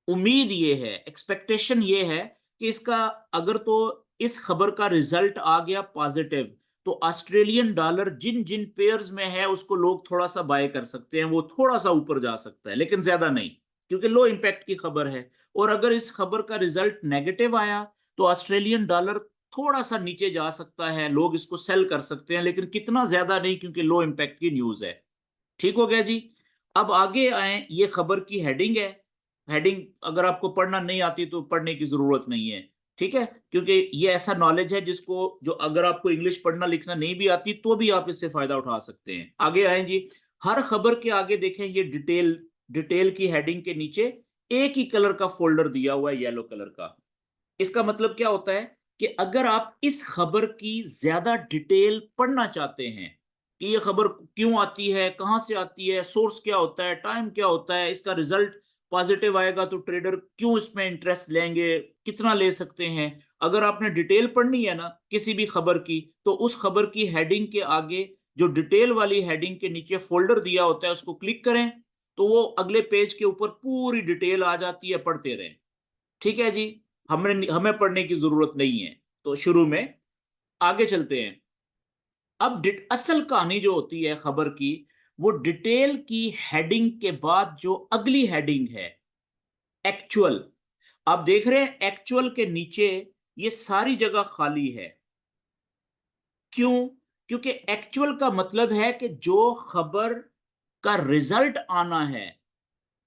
उम्मीद ये है, एक्सपेक्टेशन ये है कि इसका, अगर तो इस खबर का रिजल्ट आ गया पॉजिटिव, तो ऑस्ट्रेलियन डॉलर जिन जिन पेयर्स में है उसको लोग थोड़ा सा बाय कर सकते हैं, वो थोड़ा सा ऊपर जा सकता है, लेकिन ज्यादा नहीं, क्योंकि लो इंपैक्ट की खबर है। और अगर इस खबर का रिजल्ट नेगेटिव आया, तो ऑस्ट्रेलियन डॉलर थोड़ा सा नीचे जा सकता है, लोग इसको सेल कर सकते हैं, लेकिन कितना ज्यादा नहीं, क्योंकि लो इंपैक्ट की न्यूज है। ठीक हो गया जी। अब आगे आए, ये खबर की हेडिंग है। हेडिंग अगर आपको पढ़ना नहीं आती तो पढ़ने की जरूरत नहीं है, ठीक है, क्योंकि ये ऐसा नॉलेज है जिसको, जो अगर आपको इंग्लिश पढ़ना लिखना नहीं भी आती तो भी आप इससे फायदा उठा सकते हैं। आगे आए जी, हर खबर के आगे देखें ये डिटेल, डिटेल की हेडिंग के नीचे एक ही कलर का फोल्डर दिया हुआ है, येलो कलर का। इसका मतलब क्या होता है कि अगर आप इस खबर की ज्यादा डिटेल पढ़ना चाहते हैं कि ये खबर क्यों आती है, कहां से आती है, सोर्स क्या होता है, टाइम क्या होता है, इसका रिजल्ट पॉजिटिव आएगा तो ट्रेडर क्यों इसमें इंटरेस्ट लेंगे, कितना ले सकते हैं, अगर आपने डिटेल पढ़नी है ना किसी भी खबर की, तो उस खबर की हेडिंग के आगे जो डिटेल वाली हेडिंग के नीचे फोल्डर दिया होता है उसको क्लिक करें, तो वो अगले पेज के ऊपर पूरी डिटेल आ जाती है, पढ़ते रहें। ठीक है जी, हमें पढ़ने की जरूरत नहीं है। तो शुरू में आगे चलते हैं। अब असल कहानी जो होती है खबर की, वो डिटेल की हेडिंग के बाद जो अगली हेडिंग है एक्चुअल, आप देख रहे हैं एक्चुअल के नीचे ये सारी जगह खाली है। क्यों? क्योंकि एक्चुअल का मतलब है कि जो खबर का रिजल्ट आना है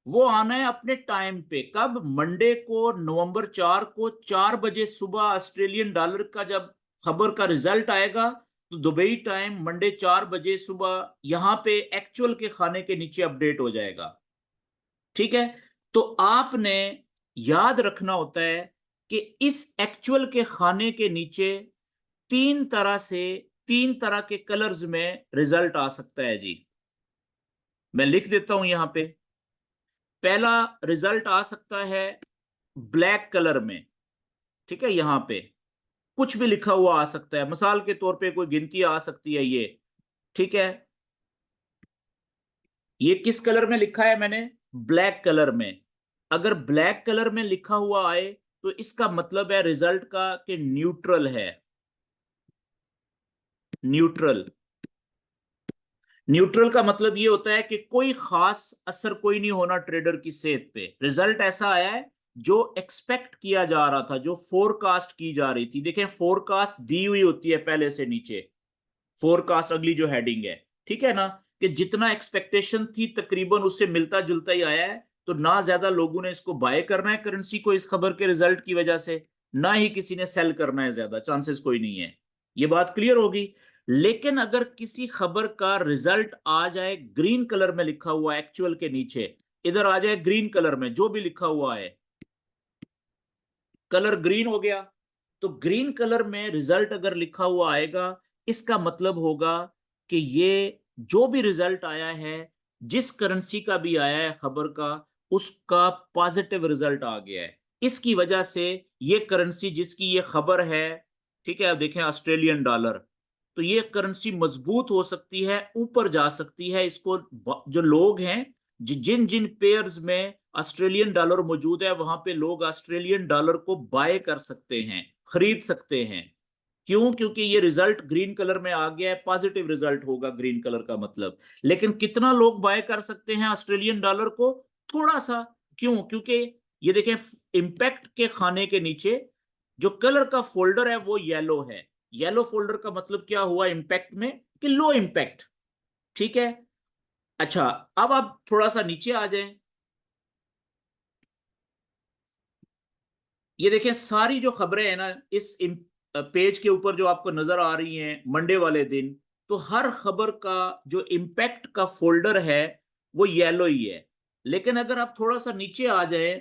वो आना है अपने टाइम पे। कब? मंडे को नवंबर 4 को 4 बजे सुबह ऑस्ट्रेलियन डॉलर का जब खबर का रिजल्ट आएगा तो दुबई टाइम मंडे 4 बजे सुबह यहां पे एक्चुअल के खाने के नीचे अपडेट हो जाएगा। ठीक है? तो आपने याद रखना होता है कि इस एक्चुअल के खाने के नीचे तीन तरह से, तीन तरह के कलर्स में रिजल्ट आ सकता है जी। मैं लिख देता हूं यहां पे। पहला रिजल्ट आ सकता है ब्लैक कलर में। ठीक है? यहां पे कुछ भी लिखा हुआ आ सकता है, मिसाल के तौर पे कोई गिनती आ सकती है ये। ठीक है? ये किस कलर में लिखा है मैंने? ब्लैक कलर में। अगर ब्लैक कलर में लिखा हुआ आए तो इसका मतलब है रिजल्ट का कि न्यूट्रल है। न्यूट्रल। न्यूट्रल का मतलब ये होता है कि कोई खास असर कोई नहीं होना ट्रेडर की सेहत पे। रिजल्ट ऐसा आया है जो एक्सपेक्ट किया जा रहा था, जो फोरकास्ट की जा रही थी। देखें, फोरकास्ट दी हुई होती है पहले से नीचे, फोरकास्ट अगली जो हेडिंग है। ठीक है ना? कि जितना एक्सपेक्टेशन थी तकरीबन उससे मिलता जुलता ही आया है। तो ना ज्यादा लोगों ने इसको बाय करना है करेंसी को इस खबर के रिजल्ट की वजह से, ना ही किसी ने सेल करना है, ज्यादा चांसेस कोई नहीं है। ये बात क्लियर होगी। लेकिन अगर किसी खबर का रिजल्ट आ जाए ग्रीन कलर में लिखा हुआ एक्चुअल के नीचे, इधर आ जाए ग्रीन कलर में जो भी लिखा हुआ है, कलर ग्रीन हो गया, तो ग्रीन कलर में रिजल्ट अगर लिखा हुआ आएगा इसका मतलब होगा कि ये जो भी रिजल्ट आया है, जिस करेंसी का भी आया है खबर का, उसका पॉजिटिव रिजल्ट आ गया है। इसकी वजह से ये करेंसी जिसकी ये खबर है, ठीक है, आप देखें ऑस्ट्रेलियन डॉलर, तो ये करेंसी मजबूत हो सकती है, ऊपर जा सकती है। इसको जो लोग हैं, जिन जिन पेयर्स में ऑस्ट्रेलियन डॉलर मौजूद है वहां पे लोग ऑस्ट्रेलियन डॉलर को बाय कर सकते हैं, खरीद सकते हैं। क्यों? क्योंकि ये रिजल्ट ग्रीन कलर में आ गया है, पॉजिटिव रिजल्ट होगा ग्रीन कलर का मतलब। लेकिन कितना लोग बाय कर सकते हैं ऑस्ट्रेलियन डॉलर को? थोड़ा सा। क्यों? क्योंकि ये देखें, इंपैक्ट के खाने के नीचे जो कलर का फोल्डर है वो येलो है। येलो फोल्डर का मतलब क्या हुआ इंपैक्ट में? कि लो इंपैक्ट। ठीक है? अच्छा, अब आप थोड़ा सा नीचे आ जाएं। ये देखें, सारी जो खबरें हैं ना इस पेज के ऊपर जो आपको नजर आ रही हैं मंडे वाले दिन, तो हर खबर का जो इम्पैक्ट का फोल्डर है वो येलो ही है। लेकिन अगर आप थोड़ा सा नीचे आ जाए,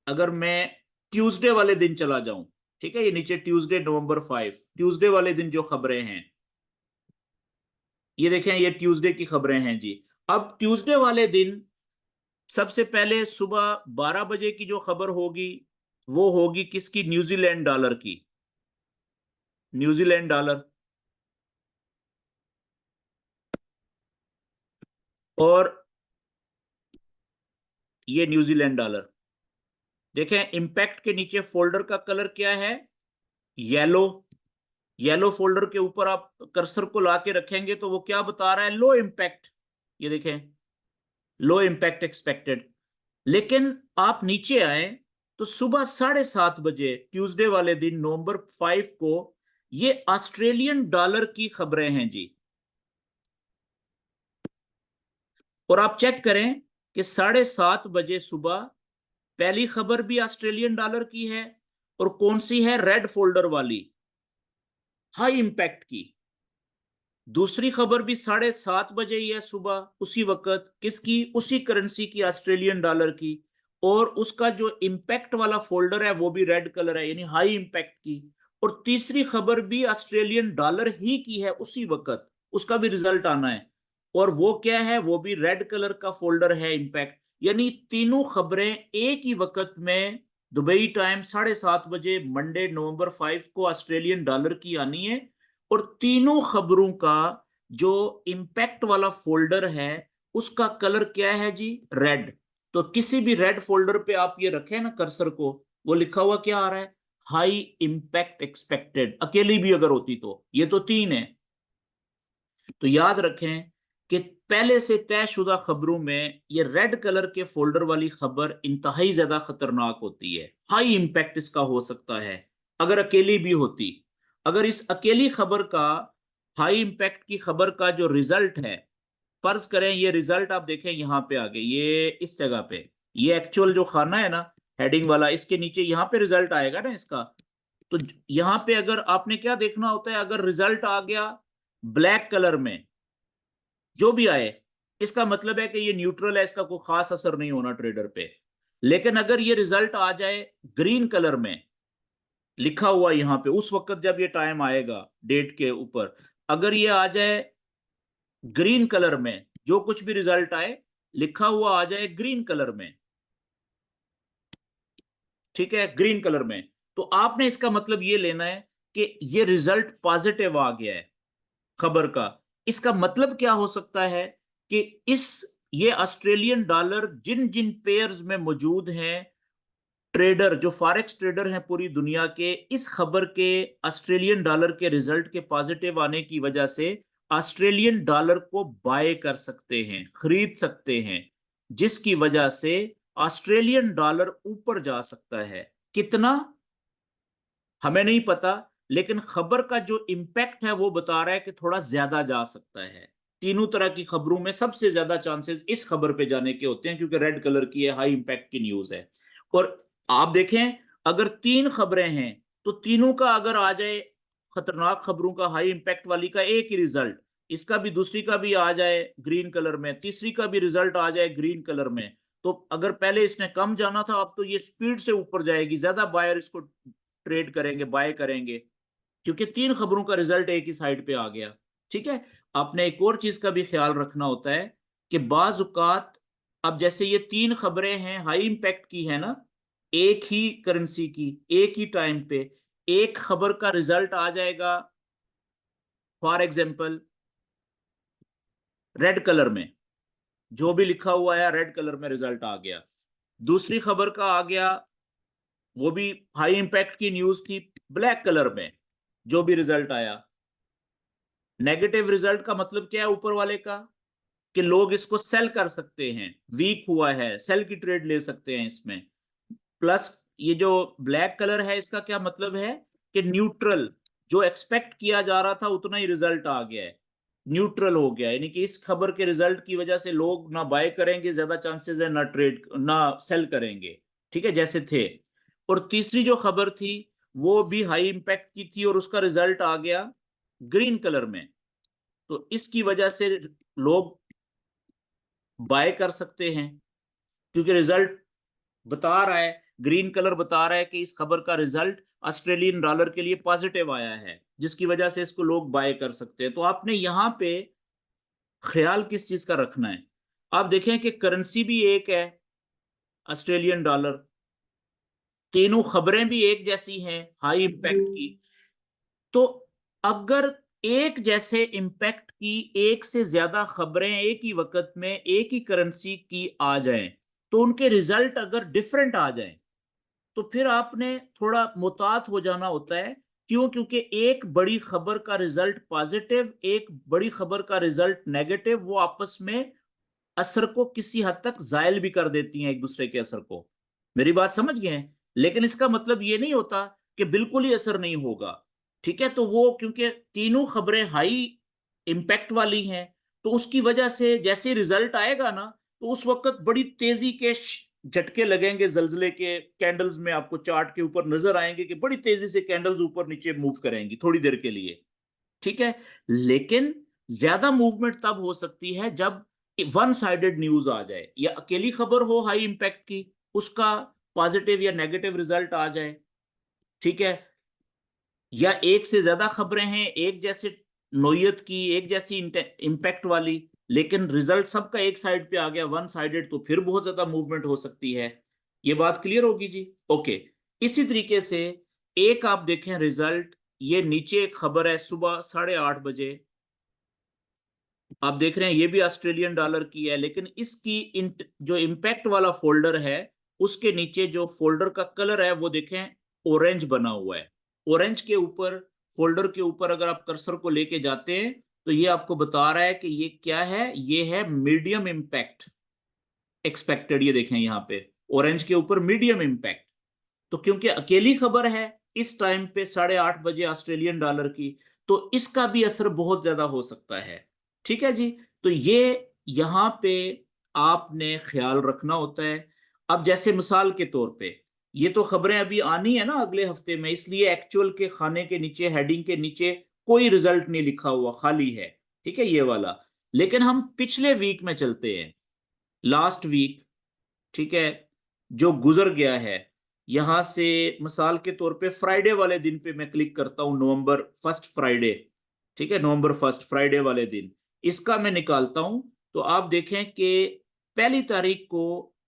अगर मैं ट्यूसडे वाले दिन चला जाऊं, ठीक है, ये नीचे ट्यूसडे नवंबर 5, ट्यूसडे वाले दिन जो खबरें हैं, ये देखें, ये ट्यूसडे की खबरें हैं जी। अब ट्यूसडे वाले दिन सबसे पहले सुबह 12 बजे की जो खबर होगी वो होगी किसकी? न्यूजीलैंड डॉलर की। New Zealand dollar. और ये न्यूजीलैंड डॉलर। देखें, इंपैक्ट के नीचे फोल्डर का कलर क्या है? येलो। येलो फोल्डर के ऊपर आप कर्सर को लाके रखेंगे तो वो क्या बता रहा है? लो इंपैक्ट। ये देखें, लो इंपैक्ट एक्सपेक्टेड। लेकिन आप नीचे आए तो सुबह 7:30 बजे ट्यूसडे वाले दिन नवंबर 5 को ये ऑस्ट्रेलियन डॉलर की खबरें हैं जी। और आप चेक करें कि 7:30 बजे सुबह पहली खबर भी ऑस्ट्रेलियन डॉलर की है, और कौन सी है? रेड फोल्डर वाली, हाई इंपैक्ट की। दूसरी खबर भी 7:30 बजे ही है सुबह, उसी वक्त किसकी? उसी करेंसी की, ऑस्ट्रेलियन डॉलर की। और उसका जो इंपैक्ट वाला फोल्डर है वो भी रेड कलर है, यानी हाई इंपैक्ट की। और तीसरी खबर भी ऑस्ट्रेलियन डॉलर ही की है उसी वक्त, उसका भी रिजल्ट आना है, और वो क्या है? वो भी रेड कलर का फोल्डर है, इंपैक्ट। यानी तीनों खबरें एक ही वक्त में दुबई टाइम 7:30 बजे मंडे नवंबर 5 को ऑस्ट्रेलियन डॉलर की आनी है। और तीनों खबरों का जो इंपैक्ट वाला फोल्डर है उसका कलर क्या है जी? रेड। तो किसी भी रेड फोल्डर पे आप ये रखें ना कर्सर को, वो लिखा हुआ क्या आ रहा है? High impact expected. अकेली भी अगर होती तो, ये तो तीन है। तो याद रखें कि पहले से तयशुदा खबरों में ये रेड कलर के फोल्डर वाली खबर इंतहाई ज्यादा खतरनाक होती है, हाई इंपैक्ट इसका हो सकता है अगर अकेली भी होती। अगर इस अकेली खबर का, हाई इंपैक्ट की खबर का जो रिजल्ट है, फर्ज करें ये रिजल्ट आप देखें यहां पे आगे, ये इस जगह पे, ये एक्चुअल जो खाना है ना हेडिंग वाला, इसके नीचे यहां पे रिजल्ट आएगा ना इसका। तो यहां पे अगर आपने क्या देखना होता है, अगर रिजल्ट आ गया ब्लैक कलर में, जो भी आए, इसका मतलब है कि ये न्यूट्रल है, इसका कोई खास असर नहीं होना ट्रेडर पे। लेकिन अगर ये रिजल्ट आ जाए ग्रीन कलर में लिखा हुआ यहां पे, उस वक्त जब ये टाइम आएगा डेट के ऊपर, अगर ये आ जाए ग्रीन कलर में, जो कुछ भी रिजल्ट आए लिखा हुआ आ जाए ग्रीन कलर में, ठीक है, ग्रीन कलर में, तो आपने इसका मतलब ये लेना है कि ये रिजल्ट पॉजिटिव आ गया है खबर का। इसका मतलब क्या हो सकता है कि ये ऑस्ट्रेलियन डॉलर जिन जिन पेयर्स में मौजूद हैं, ट्रेडर जो फॉरेक्स ट्रेडर हैं पूरी दुनिया के, इस खबर के ऑस्ट्रेलियन डॉलर के रिजल्ट के पॉजिटिव आने की वजह से ऑस्ट्रेलियन डॉलर को बाय कर सकते हैं, खरीद सकते हैं, जिसकी वजह से ऑस्ट्रेलियन डॉलर ऊपर जा सकता है। कितना हमें नहीं पता, लेकिन खबर का जो इंपैक्ट है वो बता रहा है कि थोड़ा ज्यादा जा सकता है। तीनों तरह की खबरों में सबसे ज्यादा चांसेस इस खबर पे जाने के होते हैं, क्योंकि रेड कलर की है, हाई इंपैक्ट की न्यूज है। और आप देखें अगर तीन खबरें हैं तो तीनों का अगर आ जाए, खतरनाक खबरों का, हाई इंपैक्ट वाली का एक ही रिजल्ट, इसका भी दूसरी का भी आ जाए ग्रीन कलर में, तीसरी का भी रिजल्ट आ जाए ग्रीन कलर में, तो अगर पहले इसने कम जाना था अब तो ये स्पीड से ऊपर जाएगी, ज्यादा बायर इसको ट्रेड करेंगे, बाय करेंगे, क्योंकि तीन खबरों का रिजल्ट एक ही साइड पे आ गया। ठीक है। आपने एक और चीज का भी ख्याल रखना होता है कि बाज औकात, अब जैसे ये तीन खबरें हैं हाई इंपैक्ट की है ना, एक ही करेंसी की, एक ही टाइम पे, एक खबर का रिजल्ट आ जाएगा फॉर एग्जाम्पल रेड कलर में, जो भी लिखा हुआ है रेड कलर में रिजल्ट आ गया। दूसरी खबर का आ गया, वो भी हाई इंपैक्ट की न्यूज थी, ब्लैक कलर में, जो भी रिजल्ट आया। नेगेटिव रिजल्ट का मतलब क्या है ऊपर वाले का, कि लोग इसको सेल कर सकते हैं, वीक हुआ है, सेल की ट्रेड ले सकते हैं इसमें। प्लस ये जो ब्लैक कलर है इसका क्या मतलब है कि न्यूट्रल, जो एक्सपेक्ट किया जा रहा था उतना ही रिजल्ट आ गया है, न्यूट्रल हो गया, यानी कि इस खबर के रिजल्ट की वजह से लोग ना बाय करेंगे, ज्यादा चांसेस है, ना ट्रेड ना सेल करेंगे, ठीक है, जैसे थे। और तीसरी जो खबर थी वो भी हाई इंपैक्ट की थी और उसका रिजल्ट आ गया ग्रीन कलर में, तो इसकी वजह से लोग बाय कर सकते हैं, क्योंकि रिजल्ट बता रहा है, ग्रीन कलर बता रहा है कि इस खबर का रिजल्ट ऑस्ट्रेलियन डॉलर के लिए पॉजिटिव आया है, जिसकी वजह से इसको लोग बाय कर सकते हैं। तो आपने यहां पे ख्याल किस चीज का रखना है, आप देखें कि करेंसी भी एक है ऑस्ट्रेलियन डॉलर, तीनों खबरें भी एक जैसी हैं हाई इंपैक्ट की। तो अगर एक जैसे इंपैक्ट की एक से ज्यादा खबरें एक ही वक्त में एक ही करेंसी की आ जाएं, तो उनके रिजल्ट अगर डिफरेंट आ जाएं, तो फिर आपने थोड़ा मुहतात हो जाना होता है। क्यों? क्योंकि एक बड़ी खबर का रिजल्ट पॉजिटिव, एक बड़ी खबर का रिजल्ट नेगेटिव, वो आपस में असर को किसी हद तक जायल भी कर देती हैं एक दूसरे के असर को। मेरी बात समझ गए हैं? लेकिन इसका मतलब ये नहीं होता कि बिल्कुल ही असर नहीं होगा। ठीक है, तो वो क्योंकि तीनों खबरें हाई इंपैक्ट वाली हैं, तो उसकी वजह से जैसे रिजल्ट आएगा ना, तो उस वक्त बड़ी तेजी के झटके लगेंगे, जलजले के कैंडल्स में आपको चार्ट के ऊपर नजर आएंगे कि बड़ी तेजी से कैंडल्स ऊपर नीचे मूव करेंगी थोड़ी देर के लिए। ठीक है, लेकिन ज्यादा मूवमेंट तब हो सकती है जब वन साइडेड न्यूज आ जाए, या अकेली खबर हो हाई इंपैक्ट की, उसका पॉजिटिव या नेगेटिव रिजल्ट आ जाए। ठीक है, या एक से ज्यादा खबरें हैं एक जैसे नोयत की, एक जैसी इंपैक्ट वाली, लेकिन रिजल्ट सबका एक साइड पे आ गया वन साइडेड, तो फिर बहुत ज्यादा मूवमेंट हो सकती है। ये बात क्लियर होगी जी? ओके। इसी तरीके से एक आप देखें रिजल्ट, ये नीचे एक खबर है सुबह 8:30 बजे, आप देख रहे हैं ये भी ऑस्ट्रेलियन डॉलर की है, लेकिन इसकी जो इंपैक्ट वाला फोल्डर है उसके नीचे जो फोल्डर का कलर है वो देखें ऑरेंज बना हुआ है। ऑरेंज के ऊपर, फोल्डर के ऊपर अगर आप कर्सर को लेके जाते हैं तो ये आपको बता रहा है कि ये क्या है, ये है मीडियम इम्पैक्ट एक्सपेक्टेड। ये देखें यहाँ पे ऑरेंज के ऊपर मीडियम इम्पैक्ट। तो क्योंकि अकेली खबर है इस टाइम पे 8:30 बजे ऑस्ट्रेलियन डॉलर की, तो इसका भी असर बहुत ज्यादा हो सकता है। ठीक है जी। तो ये यहां पे आपने ख्याल रखना होता है। अब जैसे मिसाल के तौर पे ये तो खबरें अभी आनी है ना अगले हफ्ते में, इसलिए एक्चुअल के खाने के नीचे हेडिंग के नीचे कोई रिजल्ट नहीं लिखा हुआ, खाली है। ठीक है ये वाला। लेकिन हम पिछले वीक में चलते हैं, लास्ट वीक, ठीक है, जो गुजर गया है। यहां से मिसाल के तौर पे फ्राइडे वाले दिन पे मैं क्लिक करता हूं, नवंबर फर्स्ट फ्राइडे। ठीक है, नवंबर फर्स्ट फ्राइडे वाले दिन इसका मैं निकालता हूं। तो आप देखें कि 1 तारीख को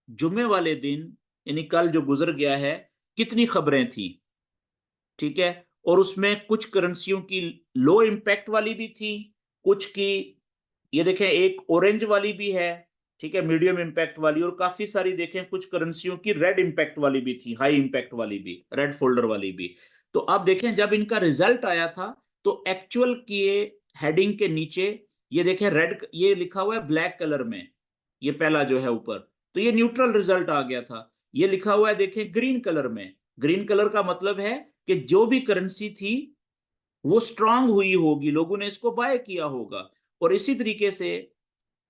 जुमे वाले दिन, यानी कल जो गुजर गया है, कितनी खबरें थी। ठीक है, और उसमें कुछ करेंसियों की लो इम्पैक्ट वाली भी थी, कुछ की, ये देखें एक ऑरेंज वाली भी है, ठीक है, मीडियम इम्पैक्ट वाली, और काफी सारी देखें कुछ करेंसियों की रेड इम्पैक्ट वाली भी थी, हाई इम्पैक्ट वाली भी, रेड फोल्डर वाली भी। तो आप देखें जब इनका रिजल्ट आया था तो एक्चुअल की हेडिंग के नीचे ये देखें रेड, ये लिखा हुआ है ब्लैक कलर में, ये पहला जो है ऊपर, तो ये न्यूट्रल रिजल्ट आ गया था। ये लिखा हुआ है देखें ग्रीन कलर में, ग्रीन कलर का मतलब है कि जो भी करेंसी थी वो स्ट्रांग हुई होगी, लोगों ने इसको बाय किया होगा। और इसी तरीके से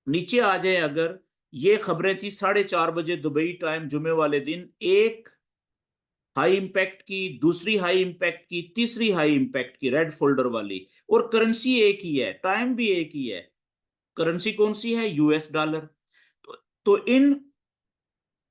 नीचे आ जाए, अगर ये खबरें थी 4:30 बजे दुबई टाइम जुमे वाले दिन, एक हाई इंपैक्ट की, दूसरी हाई इंपैक्ट की, तीसरी हाई इंपैक्ट की, रेड फोल्डर वाली, और करेंसी एक ही है, टाइम भी एक ही है। करेंसी कौन सी है? US dollar. तो इन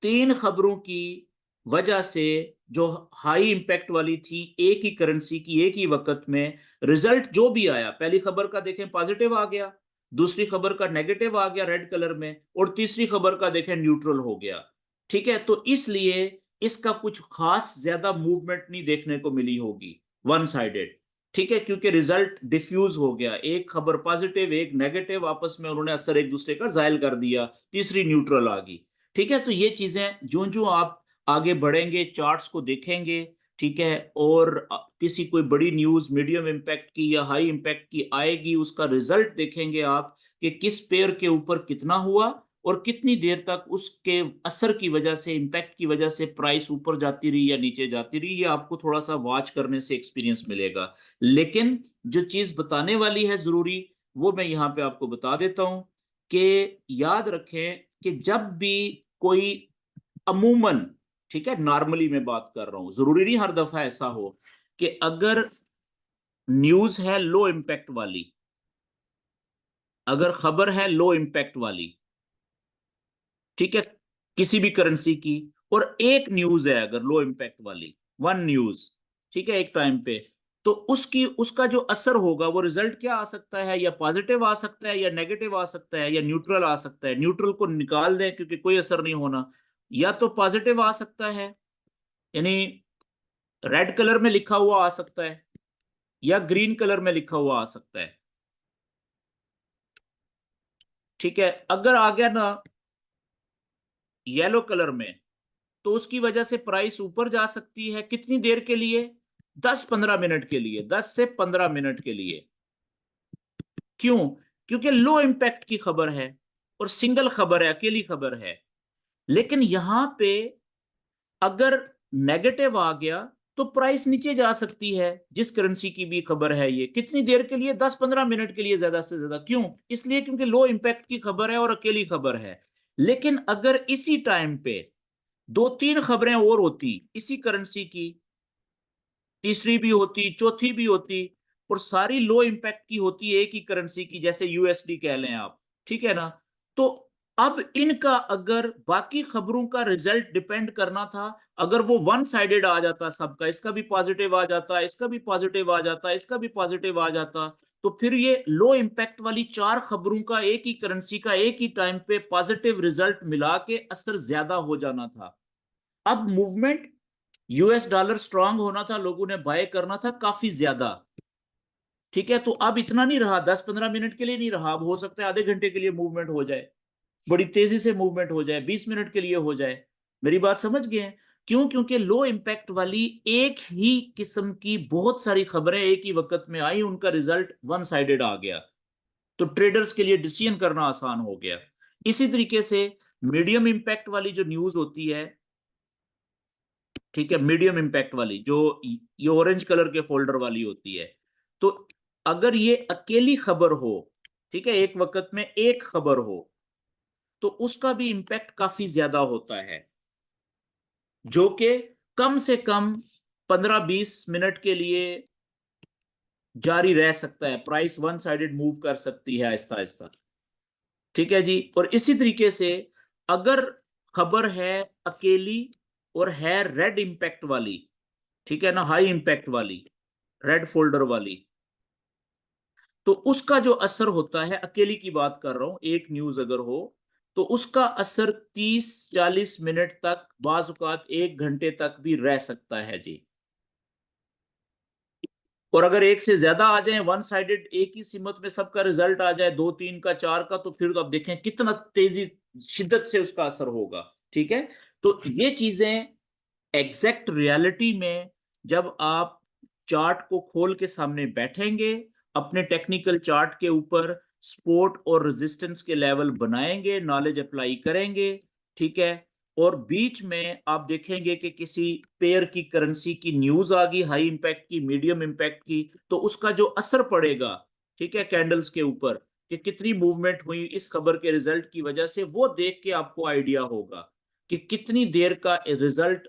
3 खबरों की वजह से जो हाई इंपैक्ट वाली थी एक ही करेंसी की एक ही वक्त में, रिजल्ट जो भी आया, पहली खबर का देखें पॉजिटिव आ गया, दूसरी खबर का नेगेटिव आ गया रेड कलर में, और तीसरी खबर का देखें न्यूट्रल हो गया। ठीक है, तो इसलिए इसका कुछ खास ज्यादा मूवमेंट नहीं देखने को मिली होगी, वन साइडेड। ठीक है, क्योंकि रिजल्ट डिफ्यूज हो गया, एक खबर पॉजिटिव एक नेगेटिव, आपस में उन्होंने असर एक दूसरे का जायल कर दिया, तीसरी न्यूट्रल आ गई। ठीक है, तो ये चीजें जो जो आप आगे बढ़ेंगे, चार्ट्स को देखेंगे, ठीक है, और किसी कोई बड़ी न्यूज मीडियम इम्पैक्ट की या हाई इम्पैक्ट की आएगी, उसका रिजल्ट देखेंगे आप कि किस पेयर के ऊपर कितना हुआ और कितनी देर तक उसके असर की वजह से, इम्पैक्ट की वजह से प्राइस ऊपर जाती रही या नीचे जाती रही, ये आपको थोड़ा सा वॉच करने से एक्सपीरियंस मिलेगा। लेकिन जो चीज बताने वाली है जरूरी, वो मैं यहाँ पे आपको बता देता हूं कि याद रखें कि जब भी कोई, अमूमन, ठीक है, नॉर्मली मैं बात कर रहा हूं, जरूरी नहीं हर दफा ऐसा हो, कि अगर न्यूज है लो इम्पैक्ट वाली, अगर खबर है लो इम्पैक्ट वाली, ठीक है, किसी भी करेंसी की, और एक न्यूज है अगर लो इम्पैक्ट वाली, वन न्यूज, ठीक है, एक टाइम पे, तो उसकी, उसका जो असर होगा वो रिजल्ट क्या आ सकता है, या पॉजिटिव आ सकता है, या नेगेटिव आ सकता है, या न्यूट्रल आ सकता है। न्यूट्रल को निकाल दें क्योंकि कोई असर नहीं होना, या तो पॉजिटिव आ सकता है, यानी रेड कलर में लिखा हुआ आ सकता है, या ग्रीन कलर में लिखा हुआ आ सकता है। ठीक है, अगर आ गया ना येलो कलर में, तो उसकी वजह से प्राइस ऊपर जा सकती है, कितनी देर के लिए? 10-15 मिनट के लिए, 10 से 15 मिनट के लिए। क्यों? क्योंकि लो इम्पैक्ट की खबर है और सिंगल खबर है, अकेली खबर है। लेकिन यहां पे अगर नेगेटिव आ गया तो प्राइस नीचे जा सकती है, जिस करेंसी की भी खबर है ये, कितनी देर के लिए? 10-15 मिनट के लिए ज्यादा से ज्यादा। क्यों? इसलिए क्योंकि लो इम्पैक्ट की खबर है और अकेली खबर है। लेकिन अगर इसी टाइम पे 2-3 खबरें और होती इसी करेंसी की, तीसरी भी होती, चौथी भी होती, और सारी लो इम्पैक्ट की होती एक ही करेंसी की, जैसे यूएसडी कह लें आप, ठीक है ना, तो अब इनका अगर बाकी खबरों का रिजल्ट डिपेंड करना था, अगर वो वन साइडेड आ जाता सबका, इसका भी पॉजिटिव आ जाता, इसका भी पॉजिटिव आ जाता, इसका भी पॉजिटिव आ जाता, तो फिर ये लो इम्पैक्ट वाली 4 खबरों का एक ही करेंसी का एक ही टाइम पे पॉजिटिव रिजल्ट मिला के असर ज्यादा हो जाना था। अब मूवमेंट, यूएस डॉलर स्ट्रांग होना था, लोगों ने बाय करना था काफी ज्यादा। ठीक है, तो अब इतना नहीं रहा, 10-15 मिनट के लिए नहीं रहा, अब हो सकता है आधे घंटे के लिए मूवमेंट हो जाए, बड़ी तेजी से मूवमेंट हो जाए, 20 मिनट के लिए हो जाए। मेरी बात समझ गए हैं? क्यों? क्योंकि लो इम्पैक्ट वाली एक ही किस्म की बहुत सारी खबरें एक ही वक्त में आई, उनका रिजल्ट वन साइडेड आ गया। तो ट्रेडर्स के लिए डिसीजन करना आसान हो गया। इसी तरीके से मीडियम इंपैक्ट वाली जो न्यूज होती है, ठीक है, मीडियम इंपैक्ट वाली जो ये ऑरेंज कलर के फोल्डर वाली होती है, तो अगर ये अकेली खबर हो, ठीक है, एक वक्त में एक खबर हो, तो उसका भी इंपैक्ट काफी ज्यादा होता है, जो कि कम से कम 15-20 मिनट के लिए जारी रह सकता है, प्राइस वन साइडेड मूव कर सकती है आहिस्ता आहिस्ता। ठीक है जी। और इसी तरीके से अगर खबर है अकेली और है रेड इंपैक्ट वाली, ठीक है ना, हाई इंपैक्ट वाली, रेड फोल्डर वाली, तो उसका जो असर होता है, अकेली की बात कर रहा हूं, एक न्यूज अगर हो तो उसका असर 30-40 मिनट तक, बाज औकात 1 घंटे तक भी रह सकता है जी। और अगर एक से ज्यादा आ जाए, वन साइडेड, एक ही सिमत में सबका रिजल्ट आ जाए, 2, 3 का, 4 का, तो फिर तो आप देखें कितना तेजी शिद्दत से उसका असर होगा। ठीक है। तो ये चीजें एग्जैक्ट रियलिटी में जब आप चार्ट को खोल के सामने बैठेंगे, अपने टेक्निकल चार्ट के ऊपर सपोर्ट और रेजिस्टेंस के लेवल बनाएंगे, नॉलेज अप्लाई करेंगे, ठीक है, और बीच में आप देखेंगे कि किसी पेयर की करेंसी की न्यूज आ गई, हाई इंपैक्ट की, मीडियम इंपैक्ट की, तो उसका जो असर पड़ेगा, ठीक है, कैंडल्स के ऊपर, कि कितनी मूवमेंट हुई इस खबर के रिजल्ट की वजह से, वो देख के आपको आइडिया होगा कि कितनी देर का रिजल्ट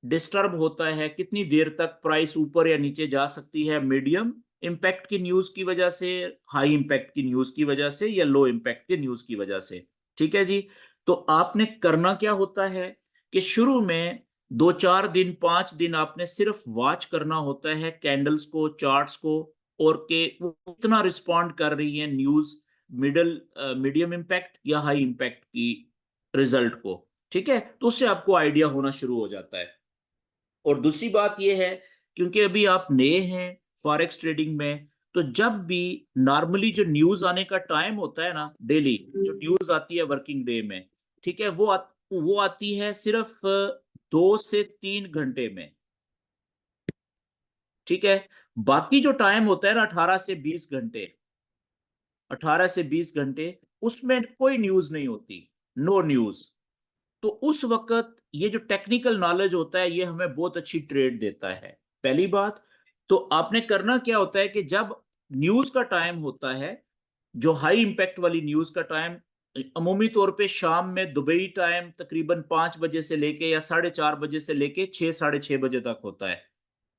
डिस्टर्ब होता है, कितनी देर तक प्राइस ऊपर या नीचे जा सकती है, मीडियम इंपैक्ट की न्यूज की वजह से, हाई इंपैक्ट की न्यूज की वजह से, या लो इंपैक्ट की न्यूज की वजह से। ठीक है जी। तो आपने करना क्या होता है कि शुरू में 2-4 दिन, 5 दिन आपने सिर्फ वॉच करना होता है कैंडल्स को, चार्ट्स को, और के वो कितना रिस्पॉन्ड कर रही है न्यूज, मिडल मीडियम इंपैक्ट या हाई इंपैक्ट की रिजल्ट को। ठीक है। तो उससे आपको आइडिया होना शुरू हो जाता है। और दूसरी बात यह है, क्योंकि अभी आप नए हैं फॉरेक्स ट्रेडिंग में, तो जब भी नॉर्मली जो न्यूज आने का टाइम होता है ना, डेली जो न्यूज आती है वर्किंग डे में, ठीक है, वो आती है सिर्फ 2 से 3 घंटे में। ठीक है। बाकी जो टाइम होता है ना, 18 से 20 घंटे, 18 से 20 घंटे, उसमें कोई न्यूज नहीं होती, नो न्यूज। तो उस वक्त ये जो टेक्निकल नॉलेज होता है, ये हमें बहुत अच्छी ट्रेड देता है, पहली बात। तो आपने करना क्या होता है कि जब न्यूज का टाइम होता है, जो हाई इंपैक्ट वाली न्यूज का टाइम, अमूमी तौर पे शाम में दुबई टाइम तकरीबन 5 बजे से लेके या 4:30 बजे से लेके 6-6:30 बजे तक होता है।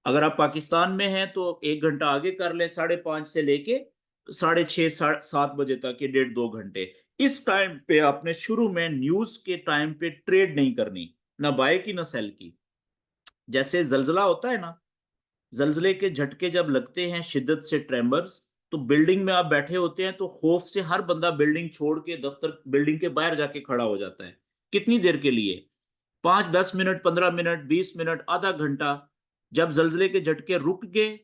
अगर आप पाकिस्तान में हैं तो 1 घंटा आगे कर ले, 5:30 से लेके 6:30-7 बजे तक, ये 1.5-2 घंटे। इस टाइम पे आपने शुरू में न्यूज के टाइम पे ट्रेड नहीं करनी, ना बाय की ना सेल की। जैसे जलजला होता है ना, जलजले के झटके जब लगते हैं, शिद्दत से ट्रेमर्स, तो बिल्डिंग में आप बैठे होते हैं तो खौफ से हर बंदा बिल्डिंग छोड़ के, दफ्तर बिल्डिंग के बाहर जाके खड़ा हो जाता है। कितनी देर के लिए? 5-10 मिनट, 15 मिनट, 20 मिनट, आधा घंटा। जब जलजले के झटके रुक गए,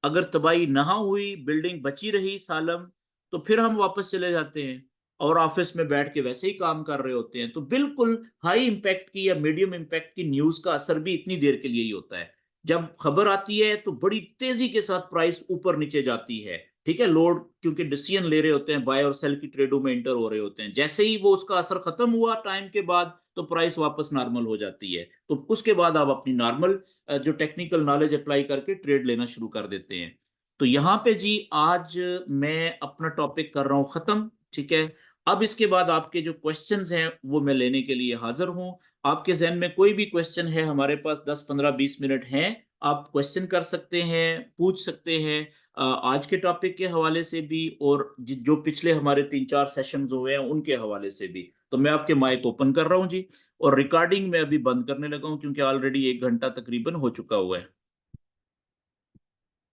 अगर तबाही ना हुई, बिल्डिंग बची रही सालम, तो फिर हम वापस चले जाते हैं और ऑफिस में बैठ के वैसे ही काम कर रहे होते हैं। तो बिल्कुल हाई इंपैक्ट की या मीडियम इंपैक्ट की न्यूज का असर भी इतनी देर के लिए ही होता है। जब खबर आती है तो बड़ी तेजी के साथ प्राइस ऊपर नीचे जाती है। ठीक है। लोड क्योंकि डिसीजन ले रहे होते हैं, बाय और सेल की ट्रेडों में इंटर हो रहे होते हैं, जैसे ही वो उसका असर खत्म हुआ टाइम के बाद, तो प्राइस वापस नॉर्मल हो जाती है। तो उसके बाद आप अपनी नॉर्मल जो टेक्निकल नॉलेज अप्लाई करके ट्रेड लेना शुरू कर देते हैं। तो यहाँ पे जी आज मैं अपना टॉपिक कर रहा हूँ खत्म। ठीक है। अब इसके बाद आपके जो क्वेश्चंस हैं वो मैं लेने के लिए हाजिर हूँ। आपके जहन में कोई भी क्वेश्चन है, हमारे पास 10-15-20 मिनट हैं, आप क्वेश्चन कर सकते हैं, पूछ सकते हैं, आज के टॉपिक के हवाले से भी, और जो पिछले हमारे 3-4 सेशंस हुए हैं उनके हवाले से भी। तो मैं आपके माइक ओपन कर रहा हूँ जी, और रिकॉर्डिंग में अभी बंद करने लगा हूँ क्योंकि ऑलरेडी 1 घंटा तकरीबन हो चुका हुआ है।